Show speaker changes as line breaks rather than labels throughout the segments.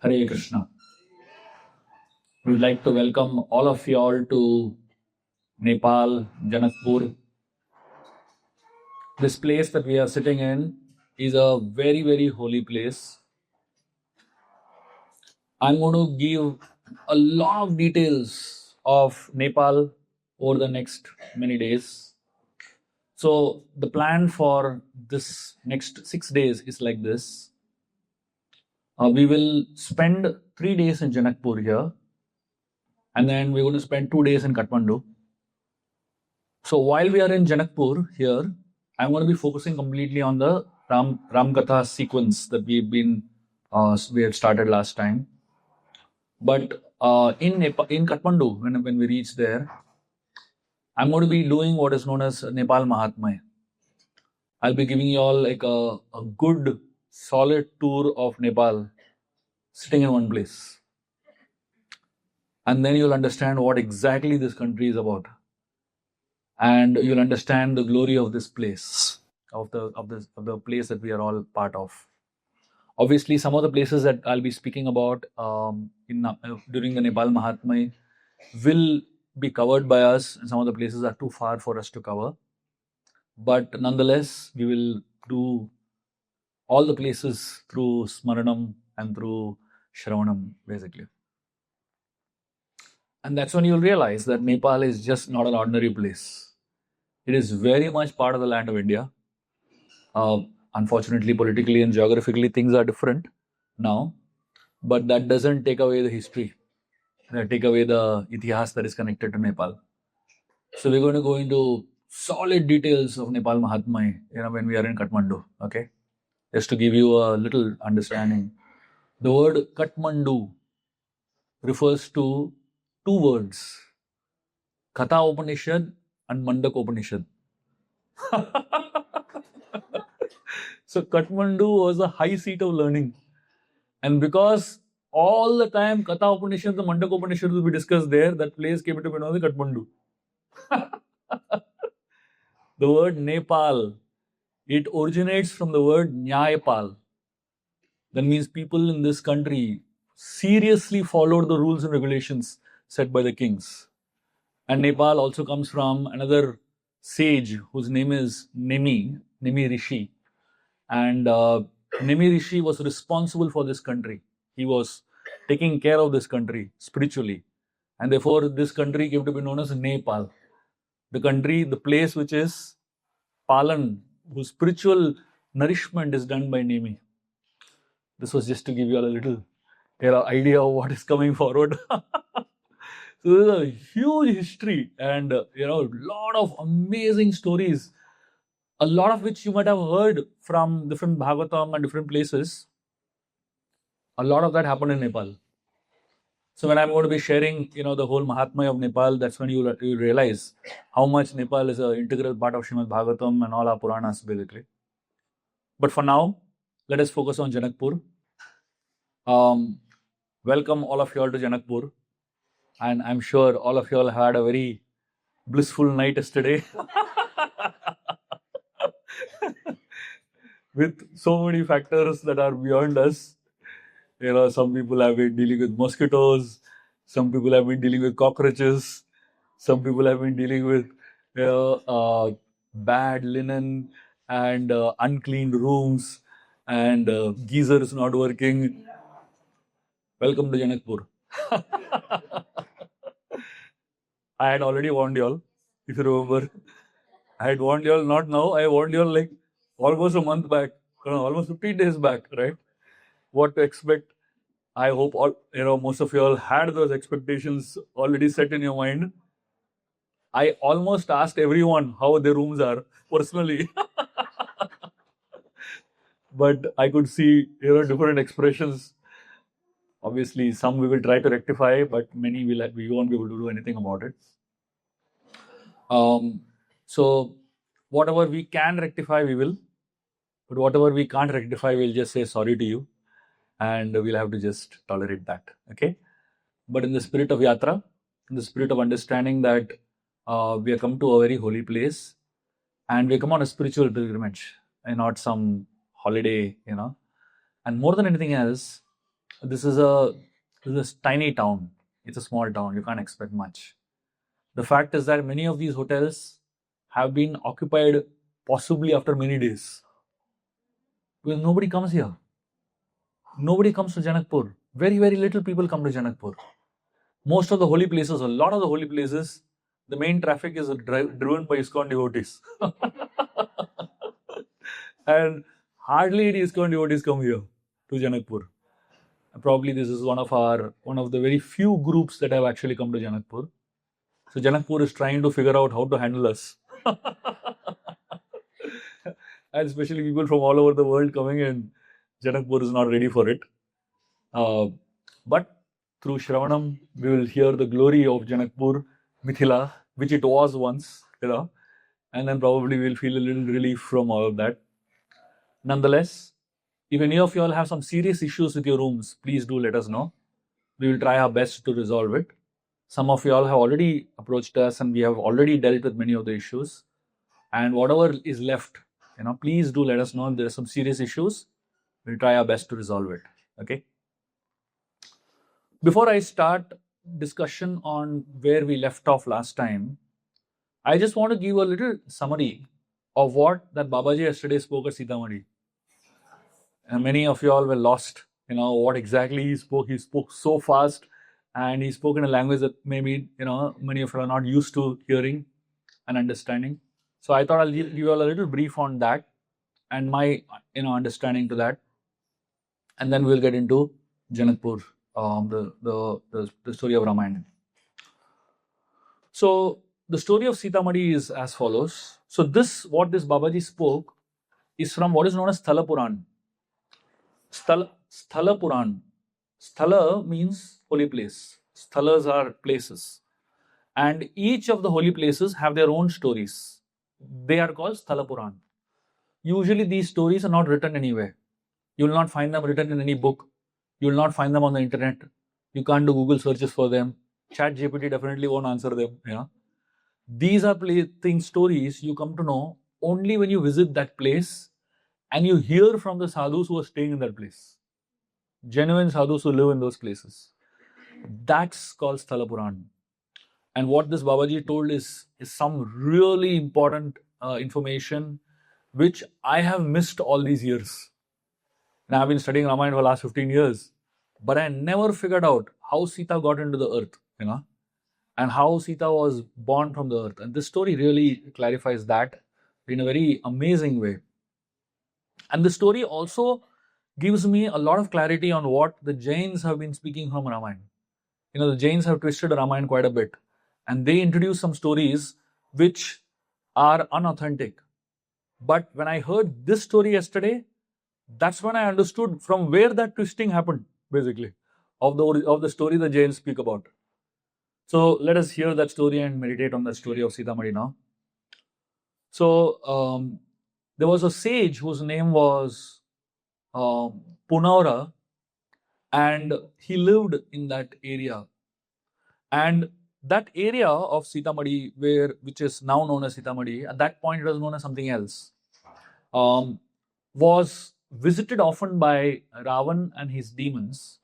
Hare Krishna. We would like to welcome all of you all to Nepal, Janakpur. This place that we are sitting in is a very, very holy place. I'm going to give a lot of details of Nepal over the next many days. So, the plan for this next 6 days is like this. We will spend 3 days in Janakpur here, and then we're going to spend 2 days in Kathmandu. So while we are in Janakpur here, I'm going to be focusing completely on the Ram Katha sequence that we had started last time. But in Kathmandu, when we reach there, I'm going to be doing what is known as Nepal Mahatmya. I'll be giving you all like a good solid tour of Nepal, sitting in one place, and then you'll understand what exactly this country is about. And you'll understand the glory of this place, of the place that we are all part of. Obviously, some of the places that I'll be speaking about during the Nepal Mahatmya will be covered by us, and some of the places are too far for us to cover. But nonetheless, we will do all the places through Smaranam and through Shravanam, basically. And that's when you'll realize that Nepal is just not an ordinary place. It is very much part of the land of India. Unfortunately, politically and geographically, things are different now, but that doesn't take away the history, take away the itihas that is connected to Nepal. So we're going to go into solid details of Nepal Mahatmya, when we are in Kathmandu. Okay, just to give you a little understanding. The word Kathmandu refers to two words: Katha Upanishad and Mandak Upanishad. So Kathmandu was a high seat of learning. And because all the time Katha Upanishad and Mandak Upanishad will be discussed there, that place came into be known as Kathmandu. The word Nepal, it originates from the word Nyayapal. That means people in this country seriously followed the rules and regulations set by the kings. And Nepal also comes from another sage whose name is Nemi Rishi. And Nemi Rishi was responsible for this country. He was taking care of this country spiritually. And therefore, this country came to be known as Nepal. The place which is Palan, whose spiritual nourishment is done by Nemi. This was just to give you a little idea of what is coming forward. So there's a huge history and a lot of amazing stories, a lot of which you might have heard from different Bhagavatam and different places. A lot of that happened in Nepal. So when I'm going to be sharing, the whole Mahatmya of Nepal, that's when you realize how much Nepal is an integral part of Srimad Bhagavatam and all our Puranas, basically. But for now, let us focus on Janakpur. Welcome all of you all to Janakpur. And I'm sure all of you all had a very blissful night yesterday. With so many factors that are beyond us. Some people have been dealing with mosquitoes. Some people have been dealing with cockroaches. Some people have been dealing with bad linen and uncleaned rooms and geysers not working. Welcome to Janakpur. I had already warned you all, if you remember. I had warned you all, not now, I warned you all like almost a month back, almost 15 days back, right? What to expect. I hope most of you all had those expectations already set in your mind. I almost asked everyone how their rooms are personally. But I could see different expressions. Obviously, some we will try to rectify, but many we won't be able to do anything about it. So whatever we can rectify, we will. But whatever we can't rectify, we'll just say sorry to you. And we'll have to just tolerate that. Okay? But in the spirit of Yatra, in the spirit of understanding that we are come to a very holy place and we come on a spiritual pilgrimage and not some holiday, And more than anything else, This is a tiny town. It's a small town. You can't expect much. The fact is that many of these hotels have been occupied possibly after many days because nobody comes here. Nobody comes to Janakpur. Very, very little people come to Janakpur. Most of the holy places, a lot of the holy places, the main traffic is driven by ISKCON devotees. And hardly any ISKCON devotees come here to Janakpur. Probably this is one of the very few groups that have actually come to Janakpur. So Janakpur is trying to figure out how to handle us. And especially people from all over the world coming in, Janakpur is not ready for it. But through Shravanam, we will hear the glory of Janakpur, Mithila, which it was once, and then probably we'll feel a little relief from all of that. Nonetheless, if any of you all have some serious issues with your rooms, please do let us know. We will try our best to resolve it. Some of you all have already approached us and we have already dealt with many of the issues. And whatever is left, please do let us know if there are some serious issues. We'll try our best to resolve it. Okay. Before I start discussion on where we left off last time, I just want to give a little summary of what that Babaji yesterday spoke at Sitamadi. And many of you all were lost, what exactly he spoke. He spoke so fast and he spoke in a language that maybe, many of you are not used to hearing and understanding. So I thought I'll give you all a little brief on that and my, understanding to that. And then we'll get into Janakpur, the story of Ramayana. So the story of Sitamadi is as follows. So what this Babaji spoke is from what is known as Sthala Puran. Sthala Puran. Sthala means holy place. Sthalas are places. And each of the holy places have their own stories. They are called Sthala Puran. Usually these stories are not written anywhere. You will not find them written in any book. You will not find them on the internet. You can't do Google searches for them. ChatGPT definitely won't answer them. These are stories you come to know only when you visit that place and you hear from the sadhus who are staying in that place. Genuine sadhus who live in those places. That's called Sthala Puran. And what this Babaji told is some really important information which I have missed all these years. And I've been studying Ramayana for the last 15 years. But I never figured out how Sita got into the earth, and how Sita was born from the earth. And this story really clarifies that in a very amazing way. And the story also gives me a lot of clarity on what the Jains have been speaking from Ramayana. The Jains have twisted Ramayana quite a bit. And they introduce some stories which are unauthentic. But when I heard this story yesterday, that's when I understood from where that twisting happened, basically, of the story the Jains speak about. So let us hear that story and meditate on the story of Sitamadi now. So there was a sage whose name was Punaura, and he lived in that area. And that area of Sitamadi, which is now known as Sitamadi, at that point it was known as something else, was visited often by Ravan and his demons.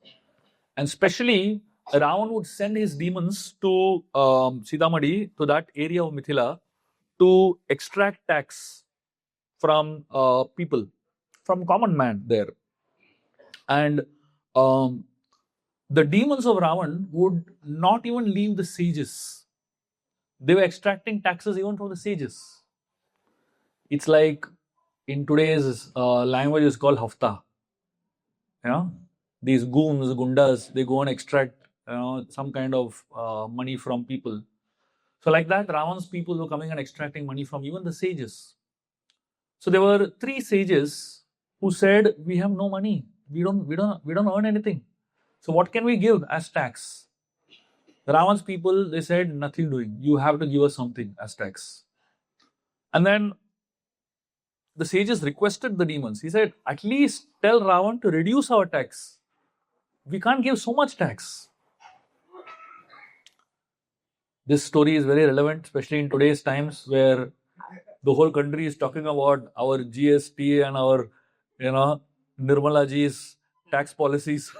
And especially, Ravan would send his demons to Sitamadi, to that area of Mithila, to extract tax from people, from common man there. And the demons of Ravan would not even leave the sages. They were extracting taxes even from the sages. It's like in today's language is called hafta. These goons, gundas, they go and extract some kind of money from people. So like that, Ravan's people were coming and extracting money from even the sages. So there were 3 sages who said, "We have no money. We don't earn anything. So what can we give as tax?" Ravan's people, they said, "Nothing doing. You have to give us something as tax." And then the sages requested the demons. He said, "At least tell Ravan to reduce our tax. We can't give so much tax." This story is very relevant, especially in today's times where the whole country is talking about our GST and our, Nirmala Ji's tax policies.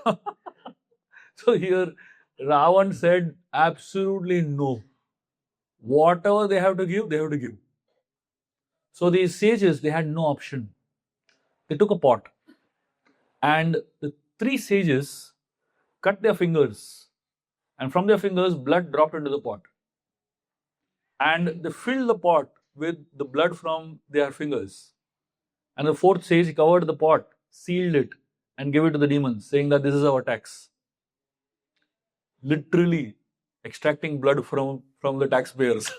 So here Ravan said absolutely no. Whatever they have to give, they have to give. So these sages, they had no option. They took a pot, and the three sages cut their fingers, and from their fingers, blood dropped into the pot. And they filled the pot with the blood from their fingers. And the fourth sage covered the pot, sealed it, and gave it to the demons, saying that this is our tax. Literally extracting blood from the taxpayers.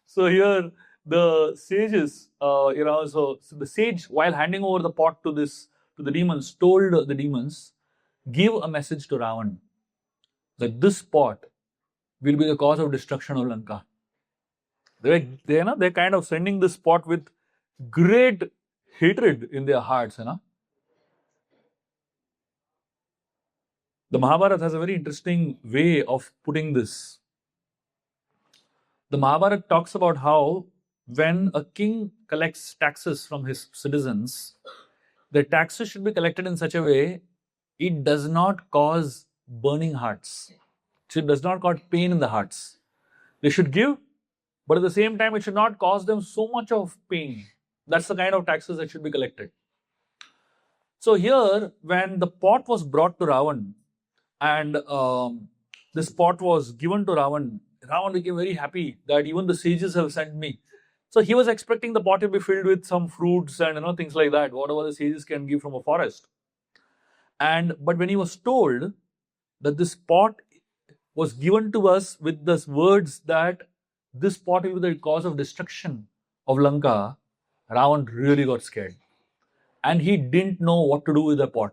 So here the sages, so the sage, while handing over the pot to the demons, told the demons, give a message to Ravan that this pot will be the cause of destruction of Lanka. They're kind of sending this pot with great hatred in their hearts. The Mahabharata has a very interesting way of putting this. The Mahabharata talks about how when a king collects taxes from his citizens, the taxes should be collected in such a way it does not cause burning hearts. It does not cause pain in the hearts. They should give, but at the same time, it should not cause them so much of pain. That's the kind of taxes that should be collected. So here, when the pot was brought to Ravan, and this pot was given to Ravan, Ravan became very happy that even the sages have sent me. So he was expecting the pot to be filled with some fruits and things like that, whatever the sages can give from a forest. But when he was told that this pot was given to us with the words that this pot will be the cause of destruction of Lanka, Ravan really got scared. And he didn't know what to do with the pot.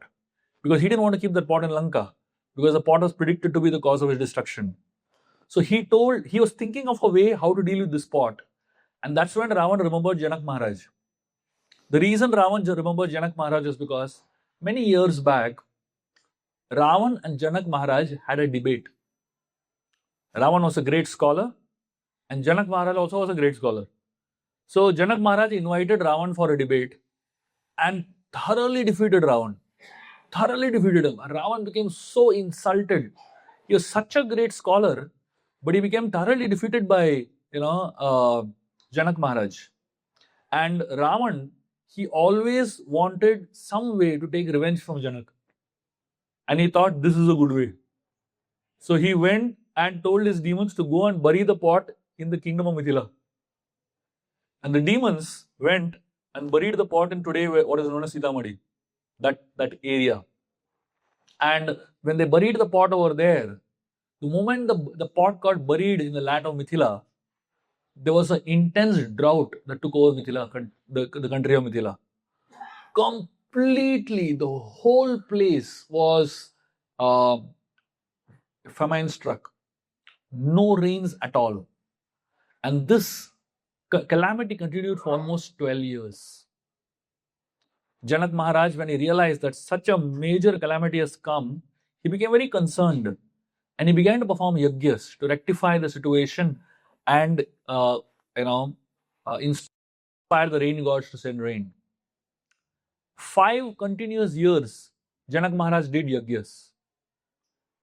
Because he didn't want to keep that pot in Lanka. Because the pot was predicted to be the cause of his destruction. So he was thinking of a way how to deal with this pot. And that's when Ravan remembered Janak Maharaj. The reason Ravan remembered Janak Maharaj is because many years back, Ravan and Janak Maharaj had a debate. Ravan was a great scholar, and Janak Maharaj also was a great scholar. So Janak Maharaj invited Ravan for a debate and thoroughly defeated Ravan. Thoroughly defeated him. Ravan became so insulted. He was such a great scholar, but he became thoroughly defeated by Janak Maharaj. And Ravan, he always wanted some way to take revenge from Janak. And he thought this is a good way. So he went and told his demons to go and bury the pot in the kingdom of Mithila. And the demons went and buried the pot in today what is known as Sitamadi, that area. And when they buried the pot over there, the moment the pot got buried in the land of Mithila, there was an intense drought that took over Mithila, the country of Mithila. Completely, the whole place was famine struck. No rains at all. And this calamity continued for almost 12 years. Janak Maharaj, when he realized that such a major calamity has come, he became very concerned. And he began to perform yajnas to rectify the situation and inspire the rain gods to send rain. 5 continuous years, Janak Maharaj did yajnas.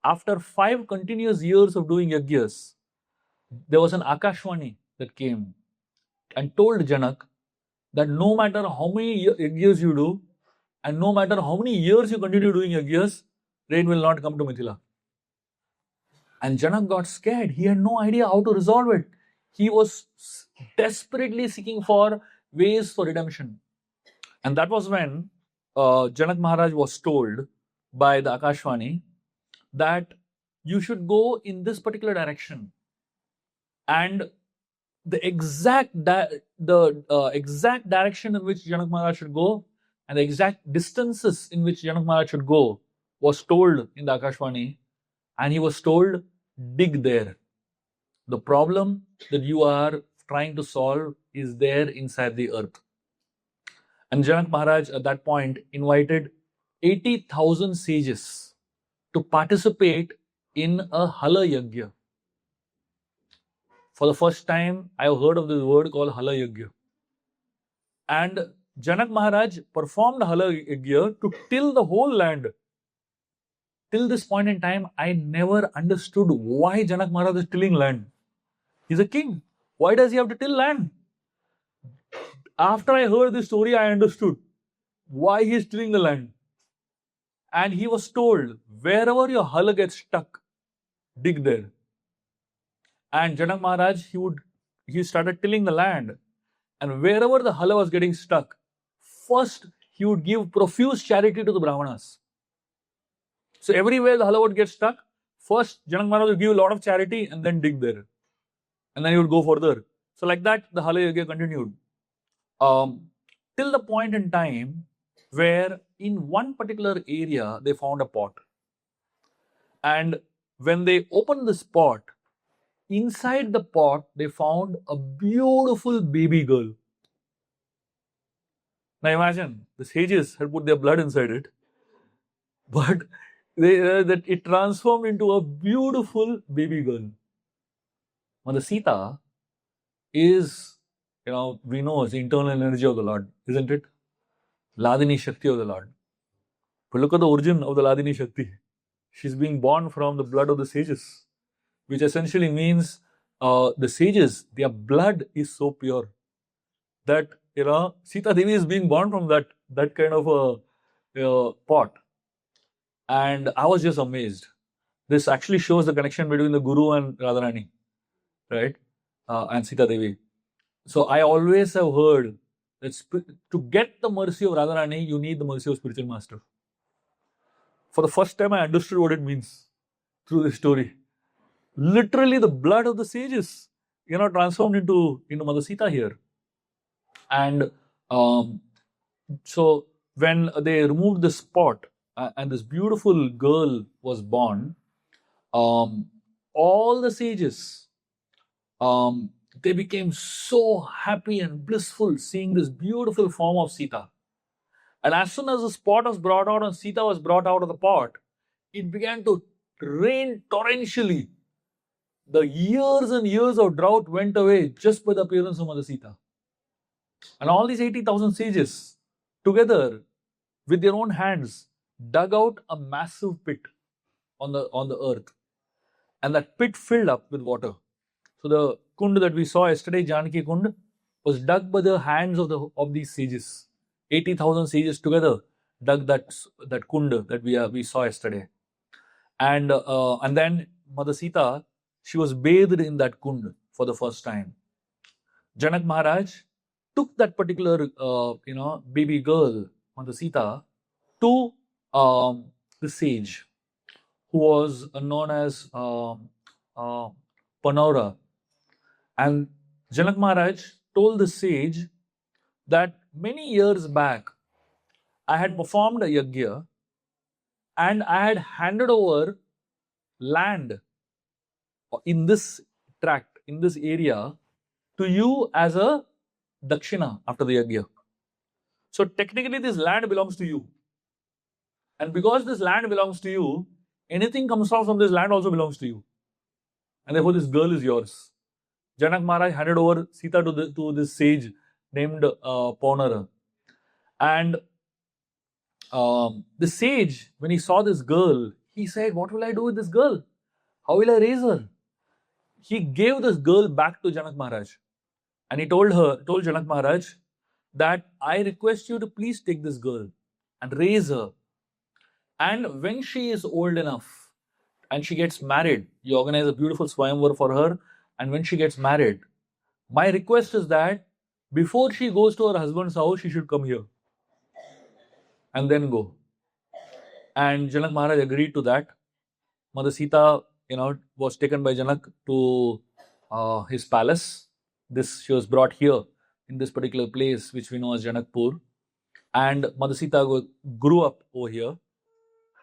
After 5 continuous years of doing yajnas, there was an Akashvani that came and told Janak that no matter how many yajnas you do and no matter how many years you continue doing yajnas, rain will not come to Mithila. And Janak got scared. He had no idea how to resolve it. He was desperately seeking for ways for redemption. And that was when Janak Maharaj was told by the Akashvani that you should go in this particular direction. And the exact direction in which Janak Maharaj should go and the exact distances in which Janak Maharaj should go was told in the Akashvani. And he was told, dig there. The problem that you are trying to solve is there inside the earth. And Janak Maharaj at that point invited 80,000 sages to participate in a Hala Yajna. For the first time, I have heard of this word called Hala Yajna. And Janak Maharaj performed Hala Yajna to till the whole land. till this point in time, I never understood why Janak Maharaj is tilling land. He's a king. Why does he have to till land? After I heard this story, I understood why he is tilling the land. And he was told, wherever your hull gets stuck, dig there. And Janak Maharaj, he started tilling the land. And wherever the hull was getting stuck, first he would give profuse charity to the Brahmanas. So everywhere the hull would get stuck, first Janak Maharaj would give a lot of charity and then dig there. And then he would go further. So like that, the Hala Yagya continued. Till the point in time where in one particular area they found a pot. And when they opened this pot, inside the pot they found a beautiful baby girl. Now imagine, the sages had put their blood inside it, but that it transformed into a beautiful baby girl. Mother Sita is, we know it's the internal energy of the Lord, isn't it? Ladini Shakti of the Lord. But look at the origin of the Ladini Shakti. She's being born from the blood of the sages, which essentially means the sages, their blood is so pure that, Sita Devi is being born from that kind of a pot. And I was just amazed. This actually shows the connection between the Guru and Radharani, right? And Sita Devi. So I always have heard that to get the mercy of Radharani, you need the mercy of spiritual master. For the first time, I understood what it means through this story. Literally, the blood of the sages, transformed into Mother Sita here. And so when they removed this pot and this beautiful girl was born, all the sages, they became so happy and blissful seeing this beautiful form of Sita. And as soon as the pot was brought out and Sita was brought out of the pot, it began to rain torrentially. The years and years of drought went away just by the appearance of Mother Sita. And all these 80,000 sages, together with their own hands, dug out a massive pit on the earth. And that pit filled up with water. So the kund that we saw yesterday, Janaki Kund, was dug by the hands of these sages. 80,000 sages together dug that kund that we saw yesterday. And then Mother Sita, she was bathed in that kund for the first time. Janak Maharaj took that particular baby girl, Mother Sita, to the sage who was known as Punaura. And Janak Maharaj told the sage that many years back I had performed a yajna and I had handed over land in this tract, in this area, to you as a dakshina after the yajna. So technically this land belongs to you. And because this land belongs to you, anything comes out from this land also belongs to you. And therefore this girl is yours. Janak Maharaj handed over Sita to this sage named Punaura. And the sage, when he saw this girl, he said, what will I do with this girl? How will I raise her? He gave this girl back to Janak Maharaj. And he told Janak Maharaj that I request you to please take this girl and raise her. And when she is old enough and she gets married, you organize a beautiful swayamvar for her. And when she gets married, my request is that before she goes to her husband's house, she should come here and then go. And Janak Maharaj agreed to that. Mother Sita, was taken by Janak to his palace. She was brought here in this particular place, which we know as Janakpur. And Mother Sita grew up over here.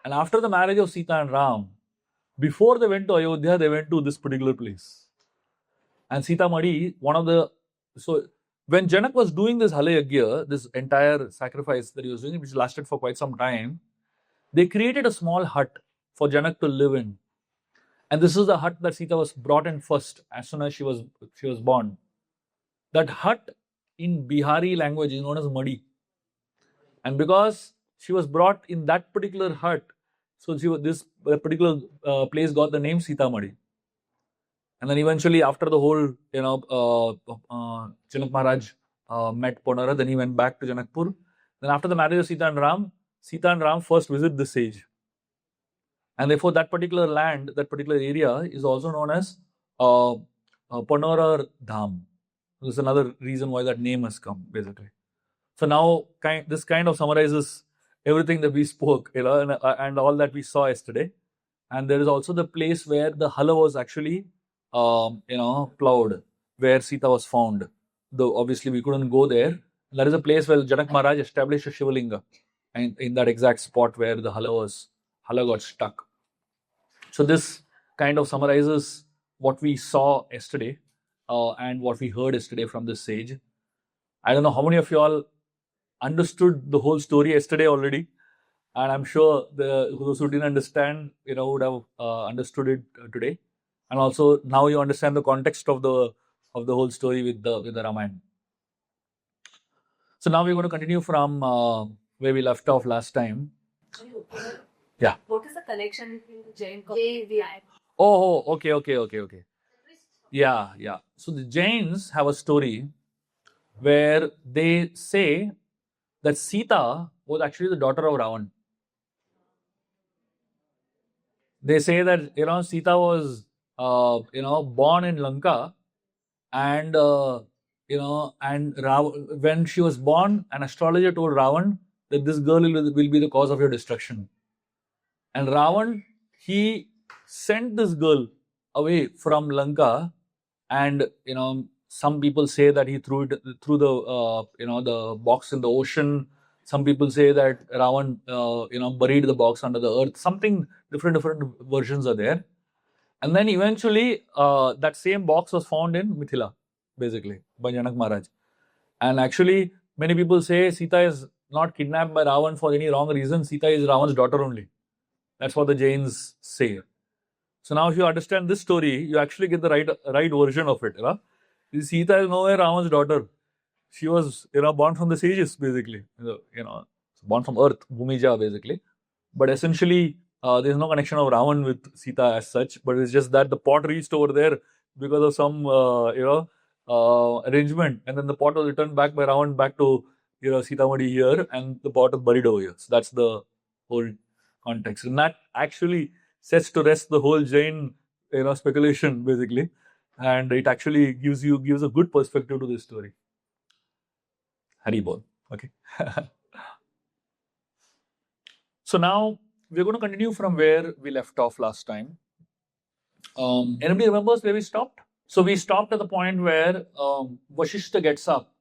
And after the marriage of Sita and Ram, before they went to Ayodhya, they went to this particular place. And Sita Madi, so when Janak was doing this Hala Yagya, this entire sacrifice that he was doing, which lasted for quite some time, they created a small hut for Janak to live in. And this is the hut that Sita was brought in first as soon as she was born. That hut in Bihari language is known as Madi. And because she was brought in that particular hut, So this particular place got the name Sitamadi. And then eventually, after the whole, Janak Maharaj met Punaura, then he went back to Janakpur. Then after the marriage of Sita and Ram first visit this sage. And therefore, that particular land, that particular area is also known as Punaura Dham. This is another reason why that name has come, basically. So now, this kind of summarizes everything that we spoke, and all that we saw yesterday. And there is also the place where the Hala was actually, plowed, where Sita was found. Though obviously we couldn't go there. There is a place where Janak Maharaj established a Shivalinga, and in that exact spot where the Hala got stuck. So this kind of summarizes what we saw yesterday and what we heard yesterday from this sage. I don't know how many of you all understood the whole story yesterday already, and I'm sure those who didn't understand, would have understood it today. And also now you understand the context of the whole story with the Ramayana. So now we're going to continue from where we left off last time. Yeah.
What is the connection between the Jain community?
Oh, okay. Yeah. So the Jains have a story where they say that Sita was actually the daughter of Ravan. They say that Sita was born in Lanka, and when she was born, an astrologer told Ravan that this girl will be the cause of your destruction. And Ravan, he sent this girl away from Lanka, and some people say that he threw the the box in the ocean. Some people say that Ravan buried the box under the earth. Something different versions are there. And then eventually that same box was found in Mithila, basically, by Janak Maharaj. And actually many people say Sita is not kidnapped by Ravan for any wrong reason. Sita is Ravan's daughter only. That's what the Jains say. So now if you understand this story, you actually get the right version of it. Sita is nowhere Ravan's daughter. She was born from the sages, basically. Born from earth, Bhumija, basically. But essentially, there is no connection of Ravan with Sita as such. But it's just that the pot reached over there because of some arrangement, and then the pot was returned back by Ravan back to Sitamadi here, and the pot is buried over here. So that's the whole context, and that actually sets to rest the whole Jain speculation, basically, and it actually gives a good perspective to this story. Hari Bol. Okay. So now we're going to continue from where we left off last time. Anybody remembers where we stopped? So we stopped at the point where Vashishta gets up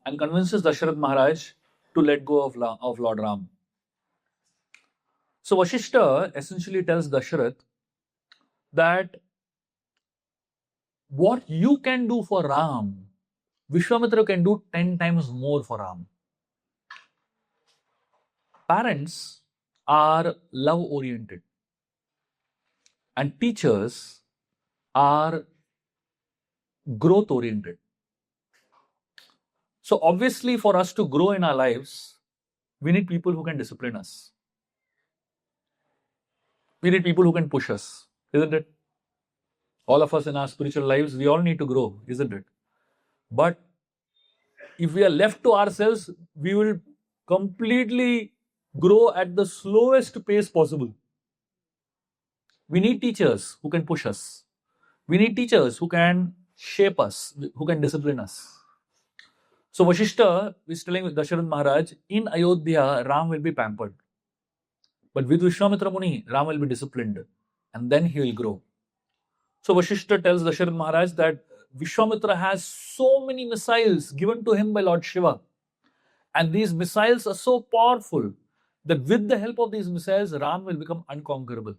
and convinces Dasharath Maharaj to let go of Lord Ram. So Vashishta essentially tells Dasharath that what you can do for Ram, Vishwamitra can do 10 times more for Ram. Parents are love oriented, and teachers are growth oriented. So obviously, for us to grow in our lives, we need people who can discipline us. We need people who can push us, isn't it? All of us in our spiritual lives, we all need to grow, isn't it? But if we are left to ourselves, we will completely grow at the slowest pace possible. We need teachers who can push us. We need teachers who can shape us, who can discipline us. So Vashishta is telling Dasharath Maharaj, in Ayodhya, Ram will be pampered. But with Vishwamitra Muni, Ram will be disciplined, and then he will grow. So Vashishta tells Dasharath Maharaj that Vishwamitra has so many missiles given to him by Lord Shiva. And these missiles are so powerful that with the help of these missiles, Ram will become unconquerable.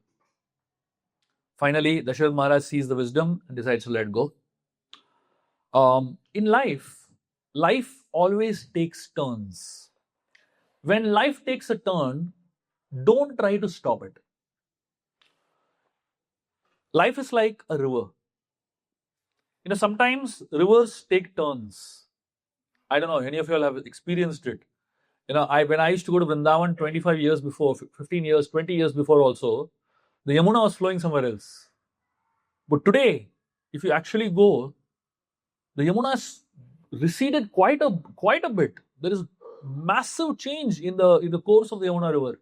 Finally, Dasharath Maharaj sees the wisdom and decides to let go. In life always takes turns. When life takes a turn, don't try to stop it. Life is like a river. Sometimes rivers take turns. I don't know, any of you all have experienced it. When I used to go to Vrindavan 25 years before, 15 years, 20 years before also, the Yamuna was flowing somewhere else. But today, if you actually go, the Yamuna has receded quite a bit. There is massive change in the course of the Yamuna river.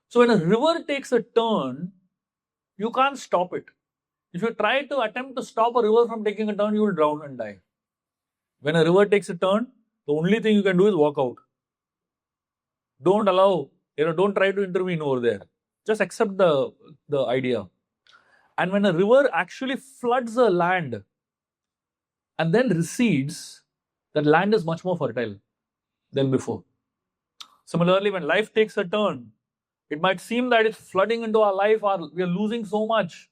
So when a river takes a turn, you can't stop it. If you try to attempt to stop a river from taking a turn, you will drown and die. When a river takes a turn, the only thing you can do is walk out. Don't allow, don't try to intervene over there. Just accept the idea. And when a river actually floods a land and then recedes, that land is much more fertile than before. Similarly, when life takes a turn, it might seem that it's flooding into our life or we are losing so much.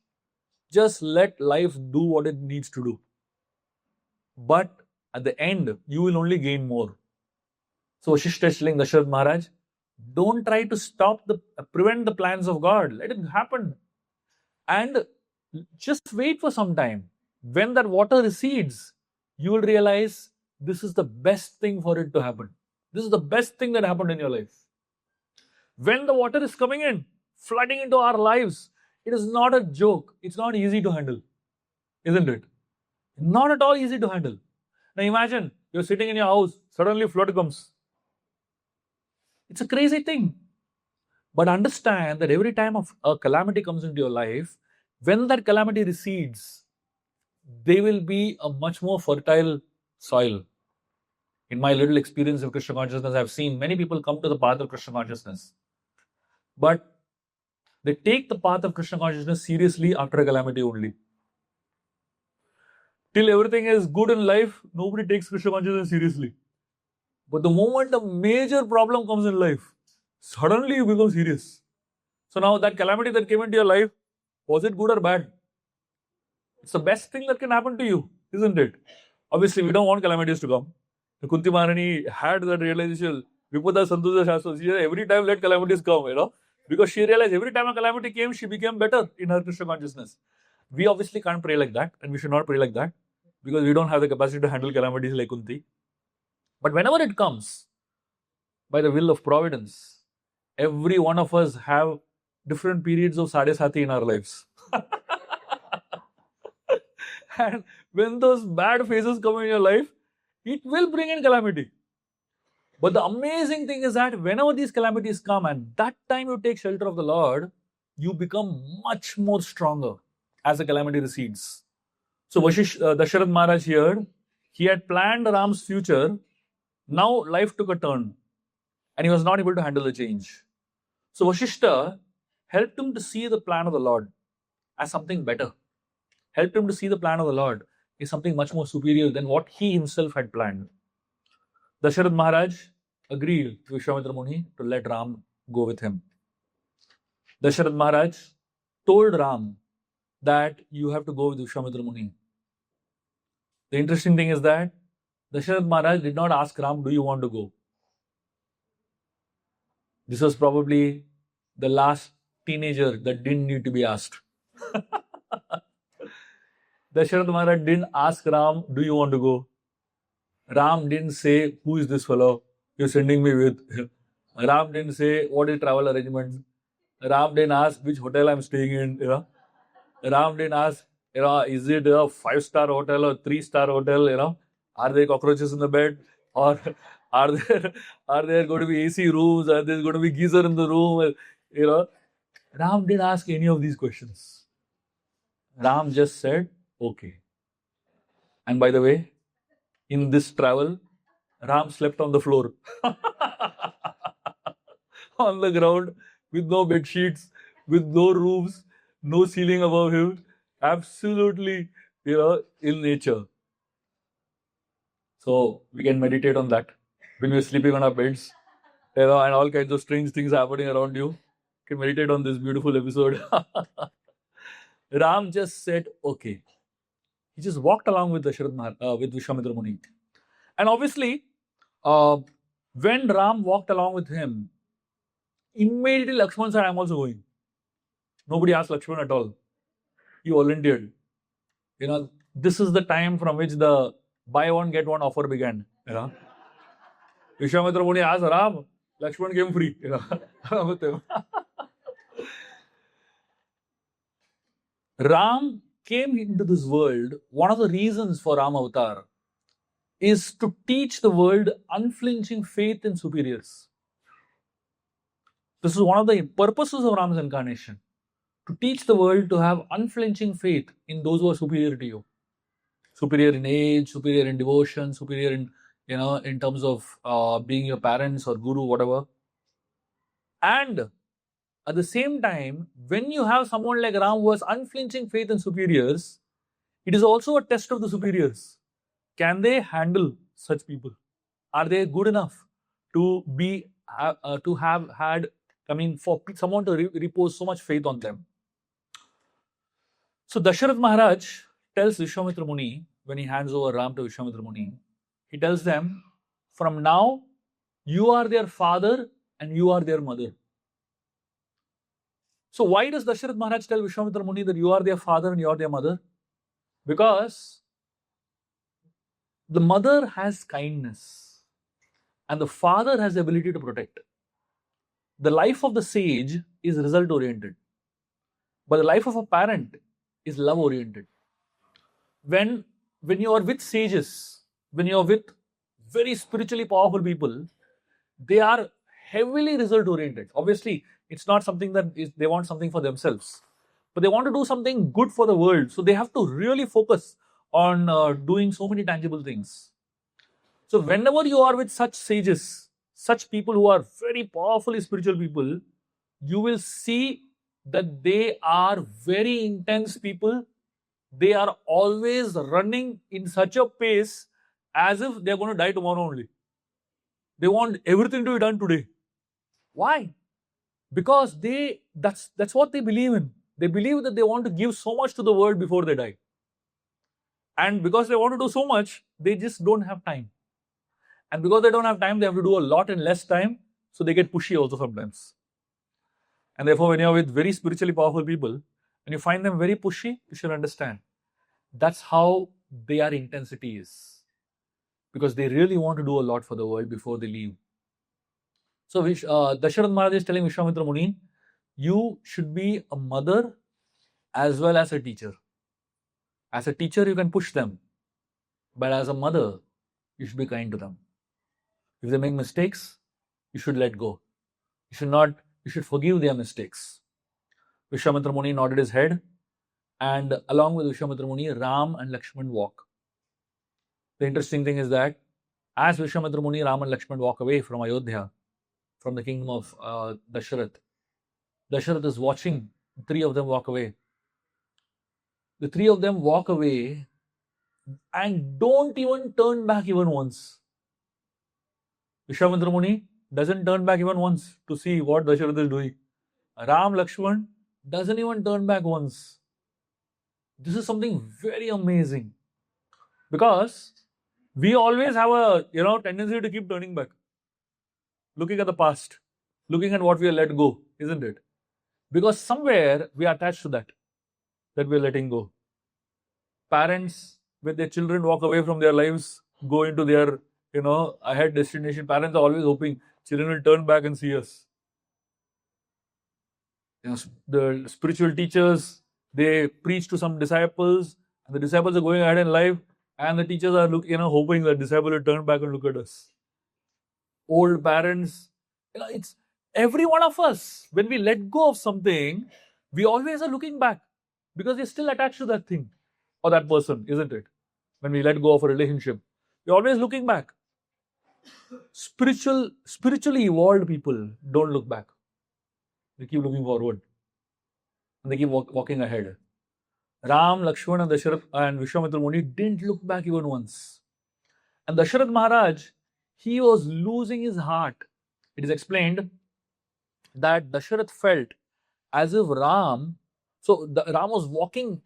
Just let life do what it needs to do. But at the end, you will only gain more. So Vashishta is telling Dasharath Maharaj, don't try to prevent the plans of God. Let it happen. And just wait for some time. When that water recedes, you will realize this is the best thing for it to happen. This is the best thing that happened in your life. When the water is coming in, flooding into our lives, it is not a joke. It's not easy to handle. Isn't it? Not at all easy to handle. Now imagine you're sitting in your house, suddenly flood comes. It's a crazy thing. But understand that every time a calamity comes into your life, when that calamity recedes, there will be a much more fertile soil. In my little experience of Krishna consciousness, I've seen many people come to the path of Krishna consciousness. But they take the path of Krishna consciousness seriously after a calamity only. Till everything is good in life, nobody takes Krishna consciousness seriously. But the moment a major problem comes in life, suddenly you become serious. So now that calamity that came into your life, was it good or bad? It's the best thing that can happen to you, isn't it? Obviously, we don't want calamities to come. Kunti Maharani had that realization. Vipada Santuja Shastra, she said, every time let calamities come, because she realized every time a calamity came, she became better in her Krishna consciousness. We obviously can't pray like that, and we should not pray like that, because we don't have the capacity to handle calamities like Kunti. But whenever it comes, by the will of providence, every one of us have different periods of sadesati in our lives. And when those bad phases come in your life, it will bring in calamity. But the amazing thing is that whenever these calamities come and that time you take shelter of the Lord, you become much more stronger as the calamity recedes. So Dasharath Maharaj here, he had planned Ram's future. Now life took a turn and he was not able to handle the change. So Vashishta helped him to see the plan of the Lord as something better. Helped him to see the plan of the Lord is something much more superior than what he himself had planned. Dasharath Maharaj agreed to Vishwamitra Muni to let Ram go with him. Dasharath Maharaj told Ram that you have to go with Vishwamitra Muni. The interesting thing is that Dasharath Maharaj did not ask Ram, do you want to go? This was probably the last teenager that didn't need to be asked. Dasharath Maharaj didn't ask Ram, do you want to go? Ram didn't say, who is this fellow you're sending me with? Ram didn't say, what is travel arrangements? Ram didn't ask which hotel I'm staying in. Ram didn't ask, is it a 5-star hotel or 3-star hotel? Are there cockroaches in the bed? Or are there going to be AC rooms? Are there going to be geyser in the room? Ram didn't ask any of these questions. Ram just said, okay. And by the way, in this travel, Ram slept on the floor. On the ground, with no bed sheets, with no roofs, no ceiling above him. Absolutely, in nature. So we can meditate on that. When we're sleeping on our beds, and all kinds of strange things happening around you, you can meditate on this beautiful episode. Ram just said, okay. He just walked along with with Vishwamitra Muni. And obviously, when Ram walked along with him, immediately Lakshman said, I'm also going. Nobody asked Lakshman at all. He volunteered. This is the time from which the buy one, get one offer began. Vishwamitra Muni asked Ram, Lakshman came free. With him. Ram came into this world. One of the reasons for Ram Avatar is to teach the world unflinching faith in superiors. This is one of the purposes of Ram's incarnation, to teach the world to have unflinching faith in those who are superior to you. Superior in age, superior in devotion, superior in, in terms of being your parents or guru, whatever. And at the same time, when you have someone like Ram who has unflinching faith in superiors, it is also a test of the superiors. Can they handle such people? Are they good enough to be to have had? I mean, for someone to repose so much faith on them. So Dasharath Maharaj tells Vishwamitra Muni, when he hands over Ram to Vishwamitra Muni, he tells them, from now, you are their father and you are their mother. So why does Dasharath Maharaj tell Vishwamitra Muni that you are their father and you are their mother? Because the mother has kindness and the father has the ability to protect. The life of the sage is result oriented, but the life of a parent is love oriented. When you are with sages, when you are with very spiritually powerful people, they are heavily result oriented. Obviously, it's not something that they want something for themselves, but they want to do something good for the world. So they have to really focus on doing so many tangible things. So whenever you are with such sages, such people who are very powerfully spiritual people, you will see that they are very intense people. They are always running in such a pace as if they are going to die tomorrow only. They want everything to be done today. Why? Because that's what they believe in. They believe that they want to give so much to the world before they die. And because they want to do so much, they just don't have time. And because they don't have time, they have to do a lot in less time. So they get pushy also sometimes. And therefore, when you're with very spiritually powerful people, and you find them very pushy, you should understand that's how their intensity is. Because they really want to do a lot for the world before they leave. So Dasharath Maharaj is telling Vishwamitra Muni, you should be a mother as well as a teacher. As a teacher, you can push them. But as a mother, you should be kind to them. If they make mistakes, you should let go. You should forgive their mistakes. Vishwamitra Muni nodded his head, and along with Vishwamitra Muni, Ram and Lakshman walk. The interesting thing is that as Vishwamitra Muni, Ram and Lakshman walk away from Ayodhya, from the kingdom of Dasharath, Dasharath is watching the three of them walk away. The three of them walk away and don't even turn back even once. Vishwamitra Muni doesn't turn back even once to see what Dasharath is doing. Ram Lakshman doesn't even turn back once. This is something very amazing. Because we always have a tendency to keep turning back. Looking at the past, looking at what we have let go, isn't it? Because somewhere we are attached to that we are letting go. Parents, when their children walk away from their lives, go into their, ahead destination, parents are always hoping children will turn back and see us. The spiritual teachers, they preach to some disciples, and the disciples are going ahead in life, and the teachers are hoping that disciple will turn back and look at us. Old parents, it's every one of us. When we let go of something, we always are looking back because we're still attached to that thing or that person, isn't it? When we let go of a relationship, we're always looking back. Spiritually evolved people don't look back. They keep looking forward. And they keep walking ahead. Ram, Lakshman, and Dasharath and Vishwamitra Muni didn't look back even once. And Dasharath Maharaj, he was losing his heart. It is explained that Dasharath felt as if Ram was walking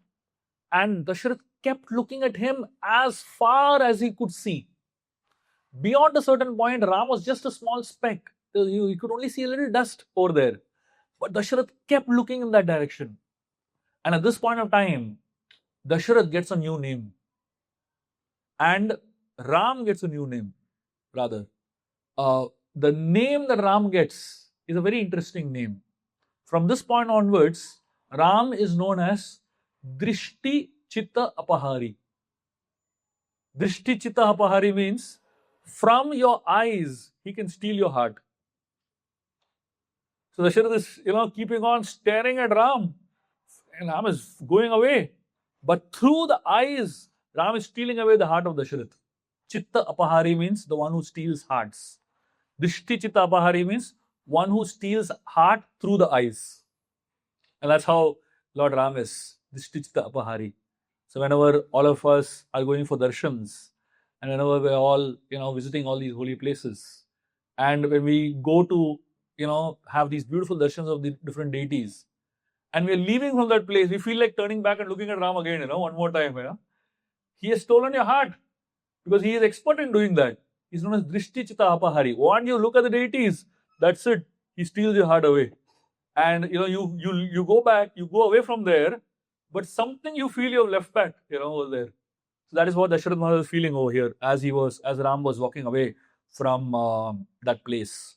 and Dasharath kept looking at him as far as he could see. Beyond a certain point, Ram was just a small speck. You could only see a little dust over there. But Dasharath kept looking in that direction. And at this point of time, Dasharath gets a new name. And Ram gets a new name, rather. the name that Ram gets is a very interesting name. From this point onwards, Ram is known as Drishti Chitta Apahari. Drishti Chitta Apahari means from your eyes, he can steal your heart. So Dasharatha is, keeping on staring at Ram, and Ram is going away. But through the eyes, Ram is stealing away the heart of Dasharatha. Chitta Apahari means the one who steals hearts. Drishti Chitta Apahari means one who steals heart through the eyes. And that's how Lord Ram is, Drishti Chitta Apahari. So whenever all of us are going for darshans, and whenever we're all, visiting all these holy places, and when we go to, have these beautiful darshans of the different deities, and we're leaving from that place, we feel like turning back and looking at Ram again, one more time. He has stolen your heart because he is expert in doing that. He's known as Drishti Chitta Apahari. Once you look at the deities, that's it. He steals your heart away. And you go back, you go away from there, but something you feel you have left back, over there. So that is what Dasharatha Maharaj was feeling over here as Ram was walking away from that place.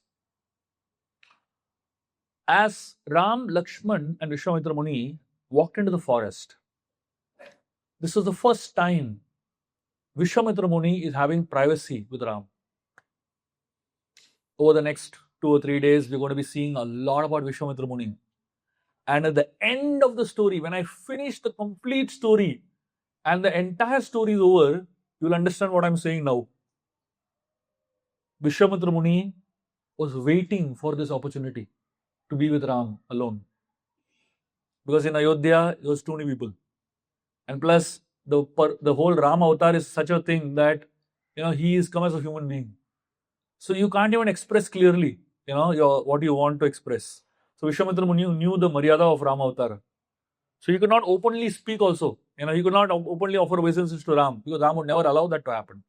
As Ram, Lakshman, and Vishwamitra Muni walked into the forest, this was the first time Vishwamitra Muni is having privacy with Ram. Over the next 2 or 3 days, we're going to be seeing a lot about Vishwamitra Muni. And at the end of the story, when I finish the complete story and the entire story is over, you'll understand what I'm saying now. Vishwamitra Muni was waiting for this opportunity to be with Ram alone. Because in Ayodhya, there was too many people. And plus, the whole Ram avatar is such a thing that, he is come as a human being. So you can't even express clearly, what you want to express. So Vishwamitra Muni knew the Maryada of Ram avatar. So he could not openly speak also. He could not openly offer obeisances to Ram because Ram would never allow that to happen.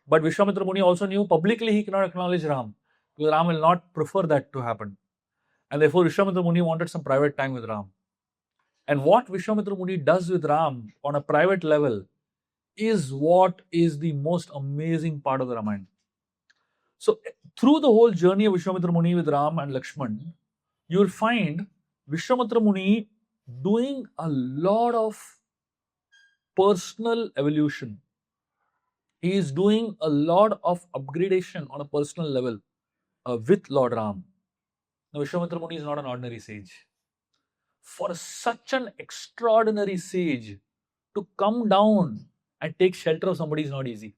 But Vishwamitra Muni also knew publicly he cannot acknowledge Ram because Ram will not prefer that to happen. And therefore Vishwamitra Muni wanted some private time with Ram. And what Vishwamitra Muni does with Ram on a private level is what is the most amazing part of the Ramayana. So through the whole journey of Vishwamitra Muni with Ram and Lakshman, you will find Vishwamitra Muni doing a lot of personal evolution. He is doing a lot of upgradation on a personal level with Lord Ram. Now, Vishwamitra Muni is not an ordinary sage. For such an extraordinary sage to come down and take shelter of somebody is not easy.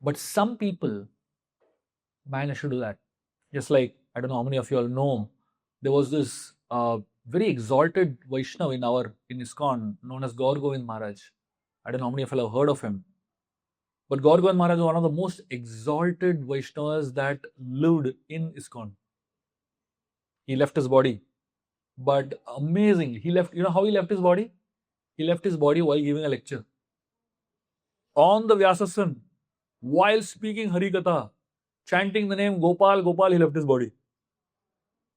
But some people manage to do that. Just like, I don't know how many of you all know, there was this very exalted Vaishnava in ISKCON known as Gaur Govind Maharaj. I don't know how many of you have heard of him. But Gaur Govind Maharaj was one of the most exalted Vaishnavas that lived in ISKCON. He left his body. But amazing, he left, how he left his body? He left his body while giving a lecture. On the Vyasasan, while speaking Harikatha, chanting the name Gopal, Gopal, he left his body.